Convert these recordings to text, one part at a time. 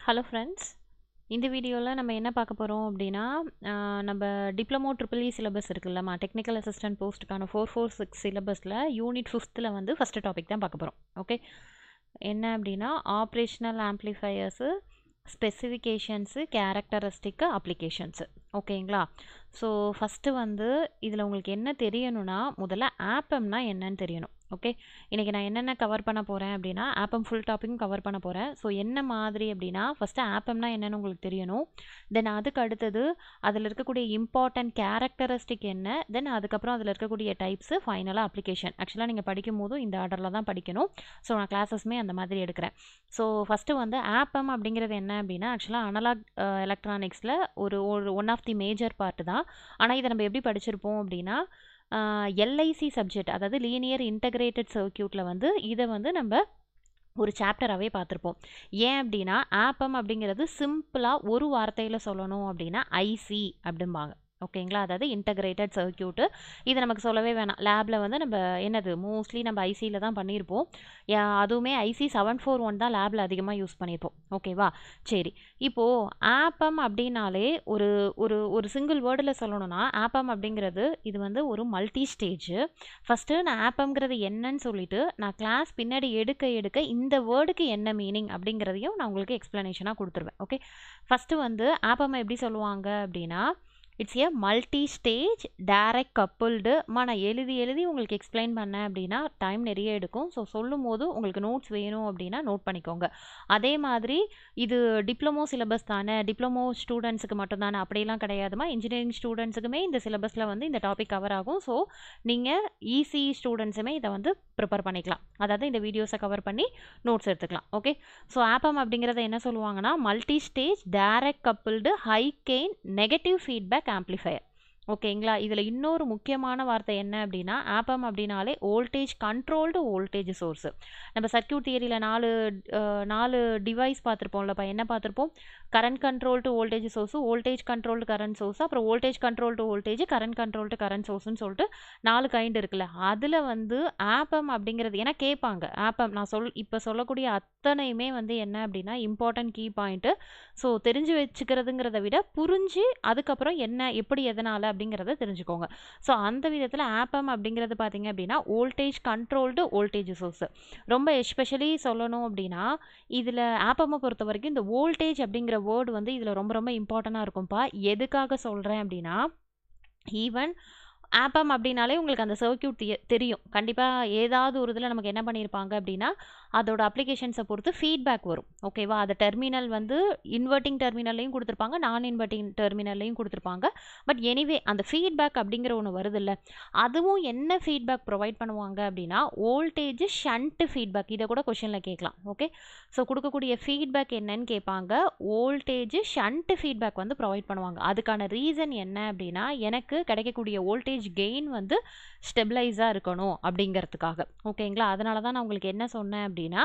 Hello friends, இந்த வீடியோவில் நம்ம என்ன பார்க்க போகிறோம் அப்படின்னா, நம்ம டிப்ளமோ ட்ரிபிள் சிலபஸ் இருக்குல்லம்மா, டெக்னிக்கல் அசிஸ்டன்ட் போஸ்ட்டுக்கான 446 சிலபஸில் யூனிட் 5th வந்து ஃபஸ்ட்டு டாபிக் தான் பார்க்க போகிறோம். ஓகே, என்ன அப்படின்னா ஆப்ரேஷனல் ஆம்ப்ளிஃபையர்ஸு, ஸ்பெசிஃபிகேஷன்ஸு, கேரக்டரிஸ்டிக்கு, அப்ளிகேஷன்ஸு. ஓகேங்களா? ஸோ ஃபஸ்ட்டு வந்து இதில் உங்களுக்கு என்ன தெரியணும்னா, முதல்ல ஆப்பம்னா என்னன்னு தெரியணும். ஓகே, இன்றைக்கி நான் என்னென்ன கவர் பண்ண போகிறேன் அப்படின்னா, ஆப்பம் ஃபுல் டாப்பிக்கும் கவர் பண்ண போகிறேன். ஸோ என்ன மாதிரி அப்படின்னா, ஃபஸ்ட்டு ஆப்பம்னா என்னென்னு உங்களுக்கு தெரியணும். தென் அதுக்கு அடுத்தது அதில் இருக்கக்கூடிய இம்பார்ட்டன்ட் கேரக்டரிஸ்டிக் என்ன, தென் அதுக்கப்புறம் அதில் இருக்கக்கூடிய டைப்ஸு, ஃபைனலாக அப்ளிகேஷன். ஆக்சுவலாக நீங்கள் படிக்கும் போதும் இந்த ஆர்டரில் தான் படிக்கணும். ஸோ நான் கிளாஸஸ்மே அந்த மாதிரி எடுக்கிறேன். ஸோ ஃபஸ்ட்டு வந்து ஆப்பம் அப்படிங்கிறது என்ன அப்படின்னா, ஆக்சுவலாக அனலாக் எலக்ட்ரானிக்ஸில் ஒரு one of the major part தான். ஆனால் இதை நம்ம எப்படி படிச்சிருப்போம் அப்படின்னா, எல்ஐசி சப்ஜெக்ட், அதாவது லீனியர் இன்டகிரேட்டட் சர்க்யூட்டில் வந்து இதை வந்து நம்ம ஒரு சாப்டராகவே பார்த்துருப்போம். ஏன் அப்படின்னா, ஆப்பம் அப்படிங்கிறது சிம்பிளாக ஒரு வார்த்தையில் சொல்லணும் அப்படின்னா ஐசி அப்படிம்பாங்க. ஓகேங்களா? அதாவது இன்டகிரேட்டட் சர்க்யூட்டு. இது நமக்கு சொல்லவே வேணாம். லேபில் வந்து நம்ம என்னது மோஸ்ட்லி நம்ம ஐசியில் தான் பண்ணியிருப்போம். அதுவுமே ஐசி 741 தான் லேபில் அதிகமாக யூஸ் பண்ணியிருப்போம். ஓகேவா? சரி, இப்போது ஆப்பம் அப்படின்னாலே ஒரு ஒரு ஒரு சிங்கிள் வேர்டில் சொல்லணும்னா, ஆப்பம் அப்படிங்கிறது இது வந்து ஒரு மல்டி ஸ்டேஜு. ஃபஸ்ட்டு நான் ஆப்பம்ங்கிறது என்னன்னு சொல்லிவிட்டு நான் கிளாஸ் பின்னாடி எடுக்க இந்த வேர்டுக்கு என்ன மீனிங் அப்படிங்கிறதையும் நான் உங்களுக்கு எக்ஸ்ப்ளனேஷனாக கொடுத்துருவேன். ஓகே, ஃபஸ்ட்டு வந்து ஆப்பம் எப்படி சொல்லுவாங்க அப்படின்னா, it's A multi stage direct coupled. நான் எழுதி உங்களுக்கு எக்ஸ்பிளைன் பண்ணேன் அப்படின்னா டைம் நிறைய எடுக்கும். ஸோ சொல்லும் போது உங்களுக்கு நோட்ஸ் வேணும் அப்படின்னா நோட் பண்ணிக்கோங்க. அதே மாதிரி இது டிப்ளமோ சிலபஸ் தானே, டிப்ளமோ ஸ்டூடெண்ட்ஸுக்கு மட்டும் தானே, அப்படிலாம் கிடையாதுமா. இன்ஜினியரிங் ஸ்டூடெண்ட்ஸுக்குமே இந்த சிலபஸில் வந்து இந்த டாபிக் கவர் ஆகும். ஸோ நீங்கள் இசி ஸ்டூடெண்ட்ஸுமே இதை வந்து ப்ரிப்பேர் பண்ணிக்கலாம். அதாவது இந்த வீடியோஸை கவர் பண்ணி நோட்ஸ் எடுத்துக்கலாம். ஓகே, ஸோ ஆப்பம் அப்படிங்கிறத என்ன சொல்லுவாங்கன்னா, multi stage direct coupled high gain negative feedback amplifier. ஓகேங்களா? இதில் இன்னொரு முக்கியமான வார்த்தை என்ன அப்படின்னா, ஆப்பம் அப்படின்னாலே வோல்டேஜ் கண்ட்ரோல்டு வோல்டேஜ் சோர்ஸு. நம்ம சர்க்யூட் தியரியில் 4 டிவைஸ் பார்த்துருப்போம்லப்பா. என்ன பார்த்துருப்போம்? Current controlled voltage source, voltage controlled current source, அப்புறம் voltage controlled voltage, current controlled current சோர்ஸ்னு சொல்லிட்டு 4 கைண்ட் இருக்குல்ல. அதில் வந்து ஆப்பம் அப்படிங்கிறது ஏன்னா கேட்பாங்க. ஆப்பம் நான் இப்போ சொல்லக்கூடிய அத்தனையுமே வந்து என்ன அப்படின்னா இம்பார்ட்டன்ட் கீ பாயிண்ட்டு. ஸோ தெரிஞ்சு வச்சுக்கிறதுங்கிறத விட புரிஞ்சு அதுக்கப்புறம் என்ன எப்படி எதனால் அப்படிங்கிறத தெரிஞ்சுக்கோங்க. ஸோ அந்த விதத்தில் ஆப்பம் அப்படிங்கிறது பார்த்தீங்க அப்படின்னா வோல்டேஜ் கண்ட்ரோல்டு வோல்டேஜ் சோர்ஸு. ரொம்ப எஸ்பெஷலி சொல்லணும் அப்படின்னா, இதில் ஆப்பமை பொறுத்த வரைக்கும் இந்த வோல்டேஜ் அப்படிங்கிற வேர்டு வந்து இதில் ரொம்ப ரொம்ப இம்பார்ட்டண்ட்டாக இருக்கும்ப்பா. எதுக்காக சொல்கிறேன் அப்படின்னா, ஈவன் ஆப்பம் அப்படின்னாலே உங்களுக்கு அந்த சர்க்யூட் தெரியும். கண்டிப்பாக ஏதாவது ஒரு இதில் நமக்கு என்ன பண்ணியிருப்பாங்க அப்படின்னா, அதோட அப்ளிகேஷன்ஸை பொறுத்து ஃபீட்பேக் வரும். ஓகேவா? அது டெர்மினல் வந்து இன்வெர்ட்டிங் டெர்மினல்லையும் கொடுத்துருப்பாங்க, நான் இன்வெர்ட்டிங் டெர்மினல்லையும் கொடுத்துருப்பாங்க. பட் எனிவே அந்த ஃபீட்பேக் அப்படிங்கிற ஒன்று வருதில்ல, அதுவும் என்ன ஃபீட்பேக் ப்ரொவைட் பண்ணுவாங்க அப்படின்னா வோல்டேஜ் ஷண்ட் ஃபீட்பேக். இதை கூட கொஷனில் கேட்கலாம். ஓகே, ஸோ கொடுக்கக்கூடிய ஃபீட்பேக் என்னன்னு கேட்பாங்க. வோல்டேஜ் ஷண்ட் ஃபீட்பேக் வந்து ப்ரொவைட் பண்ணுவாங்க. அதுக்கான ரீசன் என்ன அப்படின்னா, எனக்கு கிடைக்கக்கூடிய வோல்டேஜ் கெயின் வந்து ஸ்டெபிளைஸாக இருக்கணும் அப்படிங்கிறதுக்காக. ஓகேங்களா? அதனால தான் நான் உங்களுக்கு என்ன சொன்னேன் அப்படின்னா,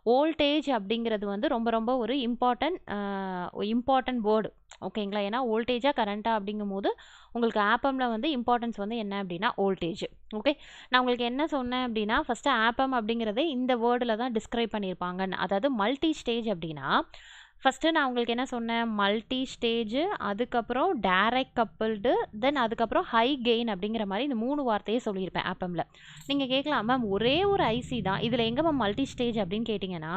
வோல்டேஜ் அப்படிங்கிறது வந்து ரொம்ப ரொம்ப ஒரு இம்பார்ட்டன்ட் வேர்டு. ஓகேங்களா? ஏன்னா வோல்டேஜாக கரண்ட்டாக அப்படிங்கும்போது உங்களுக்கு ஆப்பமில் வந்து இம்பார்ட்டன்ஸ் வந்து என்ன அப்படின்னா வோல்டேஜ். ஓகே, நான் உங்களுக்கு என்ன சொன்னேன் அப்படின்னா, ஃபஸ்ட்டு ஆப்பம் அப்படிங்கிறதே இந்த வேர்டில் தான் டிஸ்கிரைப் பண்ணியிருப்பாங்கன்னு. அதாவது மல்டி ஸ்டேஜ் அப்படின்னா, ஃபஸ்ட்டு நான் உங்களுக்கு என்ன சொன்னேன்? மல்டி ஸ்டேஜு, அதுக்கப்புறம் டைரக்ட் கப்புள்டு, தென் அதுக்கப்புறம் ஹை கெயின் அப்படிங்கிற மாதிரி இந்த 3 வார்த்தையே சொல்லியிருப்பேன் ஆப்பமில். நீங்கள் கேட்கலாம், மேம் ஒரே ஒரு ஐசி தான், இதில் எங்கே மேம் மல்டி ஸ்டேஜ் அப்படின்னு கேட்டிங்கன்னா,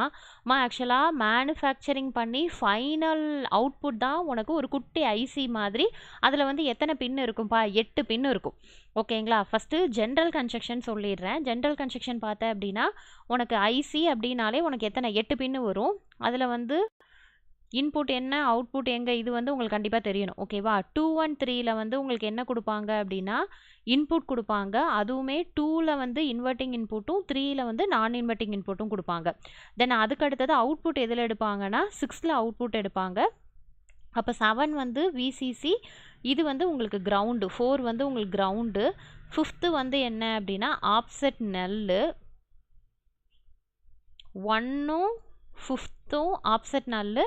ஆக்சுவலாக மேனுஃபேக்சரிங் பண்ணி ஃபைனல் அவுட்புட் தான் உனக்கு ஒரு குட்டி ஐசி மாதிரி. அதில் வந்து எத்தனை பின் இருக்கும்ப்பா? 8 பின் இருக்கும். ஓகேங்களா? ஃபஸ்ட்டு ஜென்ரல் கன்ஸ்ட்ரக்ஷன் சொல்லிடுறேன். ஜென்ரல் கன்ஸ்ட்ரக்ஷன் பார்த்தேன் அப்படின்னா, உனக்கு ஐசி அப்படின்னாலே உனக்கு எத்தனை 8 பின்னு வரும். அதில் வந்து இன்புட் என்ன, அவுட்புட் எங்கே, இது வந்து உங்களுக்கு கண்டிப்பாக தெரியணும். ஓகேவா? 2 and 3ல் வந்து உங்களுக்கு என்ன கொடுப்பாங்க அப்படின்னா இன்புட் கொடுப்பாங்க. அதுவுமே 2ல் வந்து இன்வெர்ட்டிங் இன்புட்டும் 3ல் வந்து நான் இன்வெர்ட்டிங் இன்புட்டும் கொடுப்பாங்க. தென் அதுக்கு அடுத்தது அவுட்புட் எதில் எடுப்பாங்கன்னா 6ல் அவுட்புட் எடுப்பாங்க. அப்போ 7 வந்து விசிசி, இது வந்து உங்களுக்கு கிரவுண்டு, 4 வந்து உங்களுக்கு கிரவுண்டு, 5th வந்து என்ன அப்படின்னா ஆப்செட் நெல்லு, 1ம் 5த்தும் ஆப்செட் நல்லு,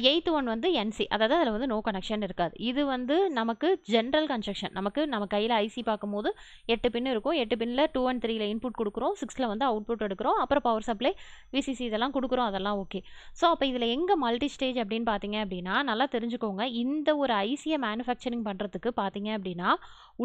எயித்து ஒன் வந்து என்சி, அதாவது அதில் வந்து நோ கனெக்ஷன் இருக்காது. இது வந்து நமக்கு ஜென்ரல் கன்ஸ்ட்ரக்ஷன். நம்ம கையில் ஐசி பார்க்கும்போது 8 பின் இருக்கும். 8 பின்னில் 2 and 3ல் இன்புட் கொடுக்குறோம், 6ல் வந்து அவுட்புட் எடுக்கிறோம், அப்புறம் பவர் சப்ளை விசிசி இதெல்லாம் கொடுக்குறோம், அதெல்லாம் ஓகே. ஸோ அப்போ இதில் எங்கே மல்டி ஸ்டேஜ் அப்படின்னு பார்த்தீங்க அப்படின்னா, நல்லா தெரிஞ்சுக்கோங்க, இந்த ஒரு ஐசியை மேனுஃபேக்சரிங் பண்ணுறதுக்கு பார்த்தீங்க அப்படின்னா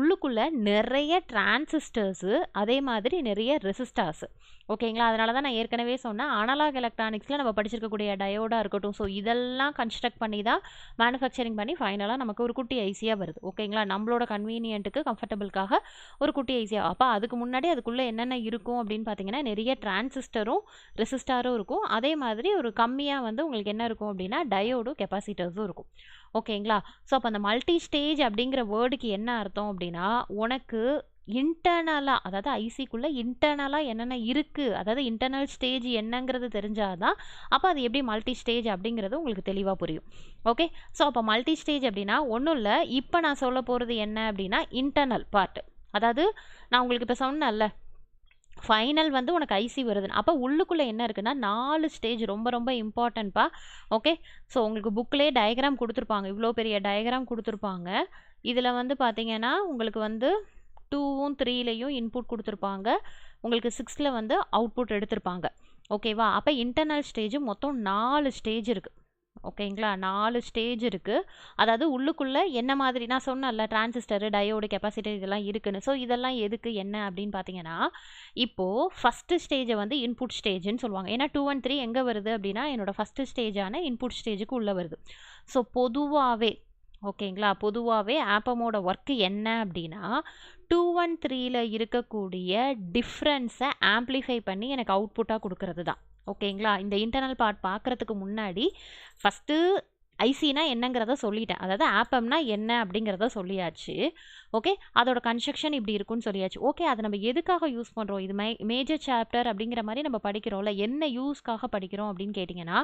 உள்ளுக்குள்ளே நிறைய டிரான்சிஸ்டர்ஸு, அதே மாதிரி நிறைய ரெசிஸ்டார்ஸு. ஓகேங்களா? அதனால தான் நான் ஏற்கனவே சொன்னேன், அனலாக் எலக்ட்ரானிக்ஸில் நம்ம படிச்சிருக்கக்கூடிய டயோடாக இருக்கட்டும், ஸோ இதெல்லாம் கன்ஸ்ட்ரக்ட் பண்ணி தான் மேனுஃபேக்சரிங் பண்ணி ஃபைனலாக நமக்கு ஒரு குட்டி ஐசியாக வருது. ஓகேங்களா? நம்மளோட கன்வீனியன்ட்டுக்கு கம்ஃபர்டபுளுக்காக ஒரு குட்டி ஐசியாக. அப்போ அதுக்கு முன்னாடி அதுக்குள்ளே என்னென்ன இருக்கும் அப்படின்னு பார்த்தீங்கன்னா, நிறைய டிரான்சிஸ்டரும் ரெசிஸ்டாரும் இருக்கும். அதே மாதிரி ஒரு கம்மியாக வந்து உங்களுக்கு என்ன இருக்கும் அப்படின்னா டயோடும் கெப்பாசிட்டர்ஸும் இருக்கும். ஓகேங்களா? ஸோ அப்போ அந்த மல்டி ஸ்டேஜ் அப்படிங்கிற வேர்டுக்கு என்ன அர்த்தம் அப்படின்னா, உனக்கு இன்டர்னலாக, அதாவது ஐசிக்குள்ளே இன்டர்னலாக என்னென்ன இருக்குது, அதாவது இன்டர்னல் ஸ்டேஜ் என்னங்கிறது தெரிஞ்சாதான் அப்போ அது எப்படி மல்டி ஸ்டேஜ் அப்படிங்கிறது உங்களுக்கு தெளிவாக புரியும். ஓகே, ஸோ அப்போ மல்டி ஸ்டேஜ் அப்படின்னா ஒன்றும் இல்லை, இப்போ நான் சொல்ல போகிறது என்ன அப்படின்னா இன்டர்னல் பார்ட். அதாவது நான் உங்களுக்கு இப்போ சொன்னேன்ல, ஃபைனல் வந்து உனக்கு ஐசி வருதுன்னு, அப்போ உள்ளுக்குள்ளே என்ன இருக்குன்னா 4 ஸ்டேஜ். ரொம்ப ரொம்ப இம்பார்ட்டன்ட்ப்பா. ஓகே, ஸோ உங்களுக்கு புக்லேயே டயக்ராம் கொடுத்துருப்பாங்க, இவ்வளோ பெரிய டயக்ராம் கொடுத்துருப்பாங்க. இதில் வந்து பார்த்தீங்கன்னா உங்களுக்கு வந்து 2வும் 3லையும் இன்புட் கொடுத்துருப்பாங்க, உங்களுக்கு 6ல் வந்து அவுட்புட் எடுத்திருப்பாங்க. ஓகேவா? அப்போ இன்டர்னல் ஸ்டேஜ் மொத்தம் 4 ஸ்டேஜ் இருக்குது. ஓகேங்களா? 4 ஸ்டேஜ் இருக்குது. அதாவது உள்ளுக்குள்ளே என்ன மாதிரி நான் சொன்னேன்ல, டிரான்சிஸ்டரு, டயோடு, கெப்பாசிட்டர் இதெல்லாம் இருக்குன்னு. ஸோ இதெல்லாம் எதுக்கு என்ன அப்படின்னு பார்த்தீங்கன்னா, இப்போது ஃபஸ்ட்டு ஸ்டேஜை வந்து இன்புட் ஸ்டேஜ்னு சொல்லுவாங்க. ஏன்னா 2 and 3 எங்கே வருது அப்படின்னா என்னோடய ஃபஸ்ட்டு ஸ்டேஜான இன்புட் ஸ்டேஜுக்கு உள்ளே வருது. ஸோ பொதுவாகவே, ஓகேங்களா, பொதுவாகவே ஆப்பமோட ஒர்க்கு என்ன அப்படின்னா 2 and 3ல் இருக்கக்கூடிய டிஃப்ரென்ஸை ஆம்ப்ளிஃபை பண்ணி எனக்கு அவுட்புட்டாக கொடுக்கறது தான். ஓகேங்களா? இந்த இன்டர்னல் பார்ட் பார்க்குறதுக்கு முன்னாடி ஃபஸ்ட்டு ஐசினா என்னங்கிறத சொல்லிட்டேன், அதாவது ஆப்பம்னா என்ன அப்படிங்கிறத சொல்லியாச்சு. ஓகே, அதோட கன்ஸ்ட்ரக்ஷன் இப்படி இருக்குன்னு சொல்லியாச்சு. ஓகே, அதை நம்ம எதுக்காக யூஸ் பண்ணுறோம், இது மேஜர் சாப்டர் அப்படிங்கிற மாதிரி நம்ம படிக்கிறோம்ல, என்ன யூஸ்க்காக படிக்கிறோம் அப்படின்னு கேட்டிங்கன்னா,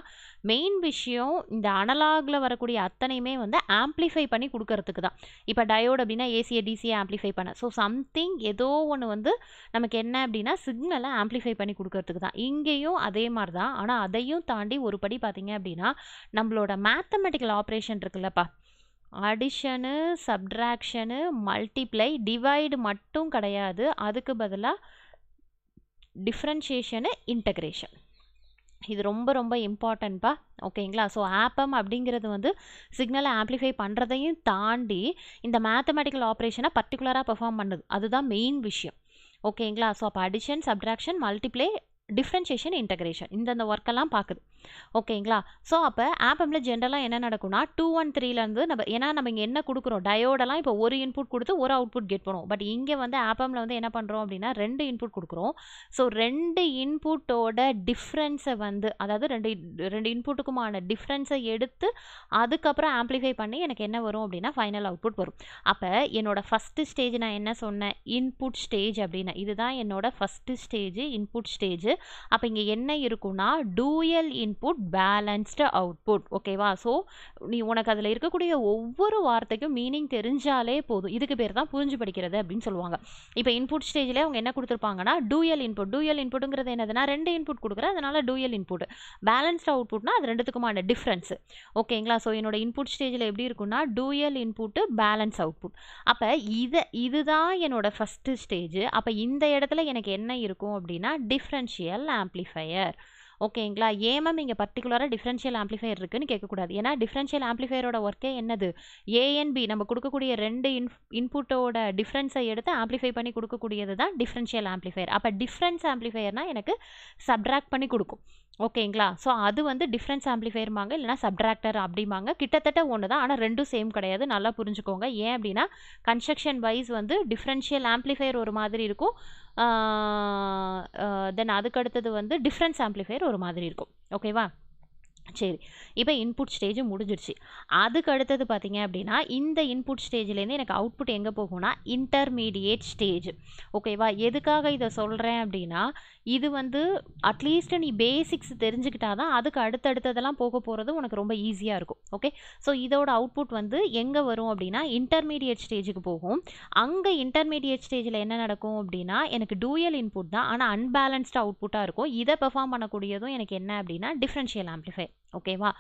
மெயின் விஷயம் இந்த அனலாகில் வரக்கூடிய அத்தனையுமே வந்து ஆம்ப்ளிஃபை பண்ணி கொடுக்கறதுக்கு தான். இப்போ டயோடு அப்படின்னா ஏசியை டிசியை ஆம்ப்ளிஃபை பண்ண, ஸோ சம்திங் ஏதோ ஒன்று வந்து நமக்கு என்ன அப்படின்னா சிக்னலை ஆம்ப்ளிஃபை பண்ணி கொடுக்கறதுக்கு தான். இங்கேயும் அதே மாதிரி தான், ஆனால் அதையும் தாண்டி ஒரு படி பார்த்தீங்க அப்படின்னா நம்மளோட மேத்தமெட்டிக்கல் ஆப்ரேஷன் இருக்குல்லப்பா, அடிஷனு, சப்ட்ராக்ஷனு, மல்டிப்ளை, டிவைடு மட்டும் கிடையாது, அதுக்கு பதிலாக டிஃப்ரென்ஷியேஷனு, இன்டகிரேஷன். இது ரொம்ப ரொம்ப இம்பார்ட்டன்ட்ப்பா. ஓகேங்களா? ஸோ ஆப்பம் அப்படிங்கிறது வந்து சிக்னலை ஆம்ப்ளிஃபை பண்ணுறதையும் தாண்டி இந்த மேத்தமெட்டிக்கல் ஆப்ரேஷனை பர்டிகுலராக பெர்ஃபார்ம் பண்ணுது, அதுதான் மெயின் விஷயம். ஓகேங்களா? ஸோ அப்போ addition, subtraction, multiply, differentiation, integration இந்தந்த ஒர்க்கெல்லாம் பார்க்குது. ஓகேங்களா? ஸோ அப்போ ஆப்பமில் ஜென்ரலாக என்ன நடக்கும்னா 2 and 3லேருந்து நம்ம இங்கே என்ன கொடுக்குறோம், டயோடெல்லாம் இப்போ ஒரு இன்புட் கொடுத்து ஒரு அவுட்புட் கெட் பண்ணுவோம். பட் இங்கே வந்து ஆப்பமில் வந்து என்ன பண்ணுறோம் அப்படின்னா 2 இன்புட் கொடுக்குறோம். ஸோ 2 இன்புட்டோட டிஃப்ரென்ஸை வந்து, அதாவது ரெண்டு இன்புட்டுக்குமான டிஃப்ரென்ஸை எடுத்து அதுக்கப்புறம் ஆம்ப்ளிஃபை பண்ணி எனக்கு என்ன வரும் அப்படின்னா ஃபைனல் அவுட்புட் வரும். அப்போ என்னோட ஃபஸ்ட்டு ஸ்டேஜ் நான் என்ன சொன்னேன், இன்புட் ஸ்டேஜ் அப்படின்னா இதுதான் என்னோட ஃபஸ்ட்டு ஸ்டேஜ், இன்புட் ஸ்டேஜ். அப்போ இங்கே என்ன இருக்குன்னா டூயல் இன்புட் பேலன்ஸ்டு அவுட்புட். ஓகேவா? ஸோ உனக்கு அதில் இருக்கக்கூடிய ஒவ்வொரு வார்த்தைக்கும் மீனிங் தெரிஞ்சாலே போதும், இதுக்கு பேர் தான் புரிஞ்சு படிக்கிறது அப்படின்னு சொல்லுவாங்க. இப்போ இன்புட் ஸ்டேஜில் அவங்க என்ன கொடுத்துருப்பாங்கன்னா டூயல் இன்புட். டூயல் இன்புட்டுங்கிறது என்னதுன்னா 2 இன்புட் கொடுக்குறேன், அதனால டூயல் இன்புட். பேலன்ஸ்டு அவுட்புட்னா அது ரெண்டுத்துக்குமான டிஃப்ரென்ஸ். ஓகேங்களா? ஸோ என்னோட இன்புட் ஸ்டேஜில் எப்படி இருக்குன்னா டூயல் இன்புட்டு, பேலன்ஸ் அவுட்புட். அப்போ இதுதான் என்னோட ஃபஸ்ட்டு ஸ்டேஜ். அப்போ இந்த இடத்துல எனக்கு என்ன இருக்கும் அப்படின்னா டிஃப்ரென்ஷியல் ஆம்ப்ளிஃபையர். ஓகேங்களா? ஏமம் இங்கே பர்டிகுலராக டிஃப்ரென்ஷியல் ஆம்ப்ளிஃபையர் இருக்குன்னு கேட்கக்கூடாது. ஏன்னா டிஃப்ரென்ஷியல் ஆம்ப்ளிஃபையரோட ஒர்க்கே என்னது, ஏஎன்பி நம்ம கொடுக்கக்கூடிய 2 இன்புட்டோட டிஃப்ரென்ஸை எடுத்து ஆம்ப்ளிஃபை பண்ணி கொடுக்கக்கூடியது தான் டிஃப்ரென்ஷியல் ஆம்ப்ளிஃபையர். அப்போ டிஃப்ரென்ஸ் ஆம்ப்ளிஃபையர்னால் எனக்கு சப்ட்ராக்ட் பண்ணி கொடுக்கும். ஓகேங்களா? ஸோ அது வந்து டிஃப்ரென்ஸ் ஆம்ப்ளிஃபையர்மாங்க, இல்லைனா சப்ட்ராக்டர் அப்படிம்பாங்க. கிட்டத்தட்ட ஒன்று தான், ஆனால் ரெண்டும் சேம் கிடையாது, நல்லா புரிஞ்சுக்கோங்க. ஏன் அப்படின்னா கன்ஸ்ட்ரக்ஷன் வைஸ் வந்து டிஃப்ரென்ஷியல் ஆம்ப்ளிஃபையர் ஒரு மாதிரி இருக்கும், தென் அதுக்கு அடுத்தது வந்து டிஃப்ரென்ஸ் ஆம்ப்ளிஃபையர் ஒரு மாதிரி இருக்கும். ஓகேவா? சரி, இப்போ இன்புட் ஸ்டேஜ் முடிஞ்சிருச்சு. அதுக்கு அடுத்தது பார்த்தீங்க அப்படின்னா இந்த இன்புட் ஸ்டேஜ்லேருந்து எனக்கு அவுட்புட் எங்கே போகும்னா இன்டர்மீடியேட் ஸ்டேஜ். ஓகேவா? எதுக்காக இதை சொல்கிறேன் அப்படின்னா இது வந்து அட்லீஸ்ட் நீ பேசிக்ஸ் தெரிஞ்சுக்கிட்டா தான் அதுக்கு அடுத்தடுத்ததெல்லாம் போக போகிறது உனக்கு ரொம்ப ஈஸியாக இருக்கும். ஓகே, ஸோ இதோட அவுட்புட் வந்து எங்கே வரும் அப்படின்னா இன்டர்மீடியேட் ஸ்டேஜுக்கு போகும். அங்கே இன்டர்மீடியேட் ஸ்டேஜில் என்ன நடக்கும் அப்படின்னா எனக்கு டூயல் இன்புட் தான், ஆனால் அன்பேலன்ஸ்டு அவுட்புட்டாக இருக்கும். இதை பெர்ஃபார்ம் பண்ணக்கூடியதும் எனக்கு என்ன அப்படின்னா டிஃப்ரென்ஷியல் ஆம்ப்ளிஃபையர். ஓகேவா?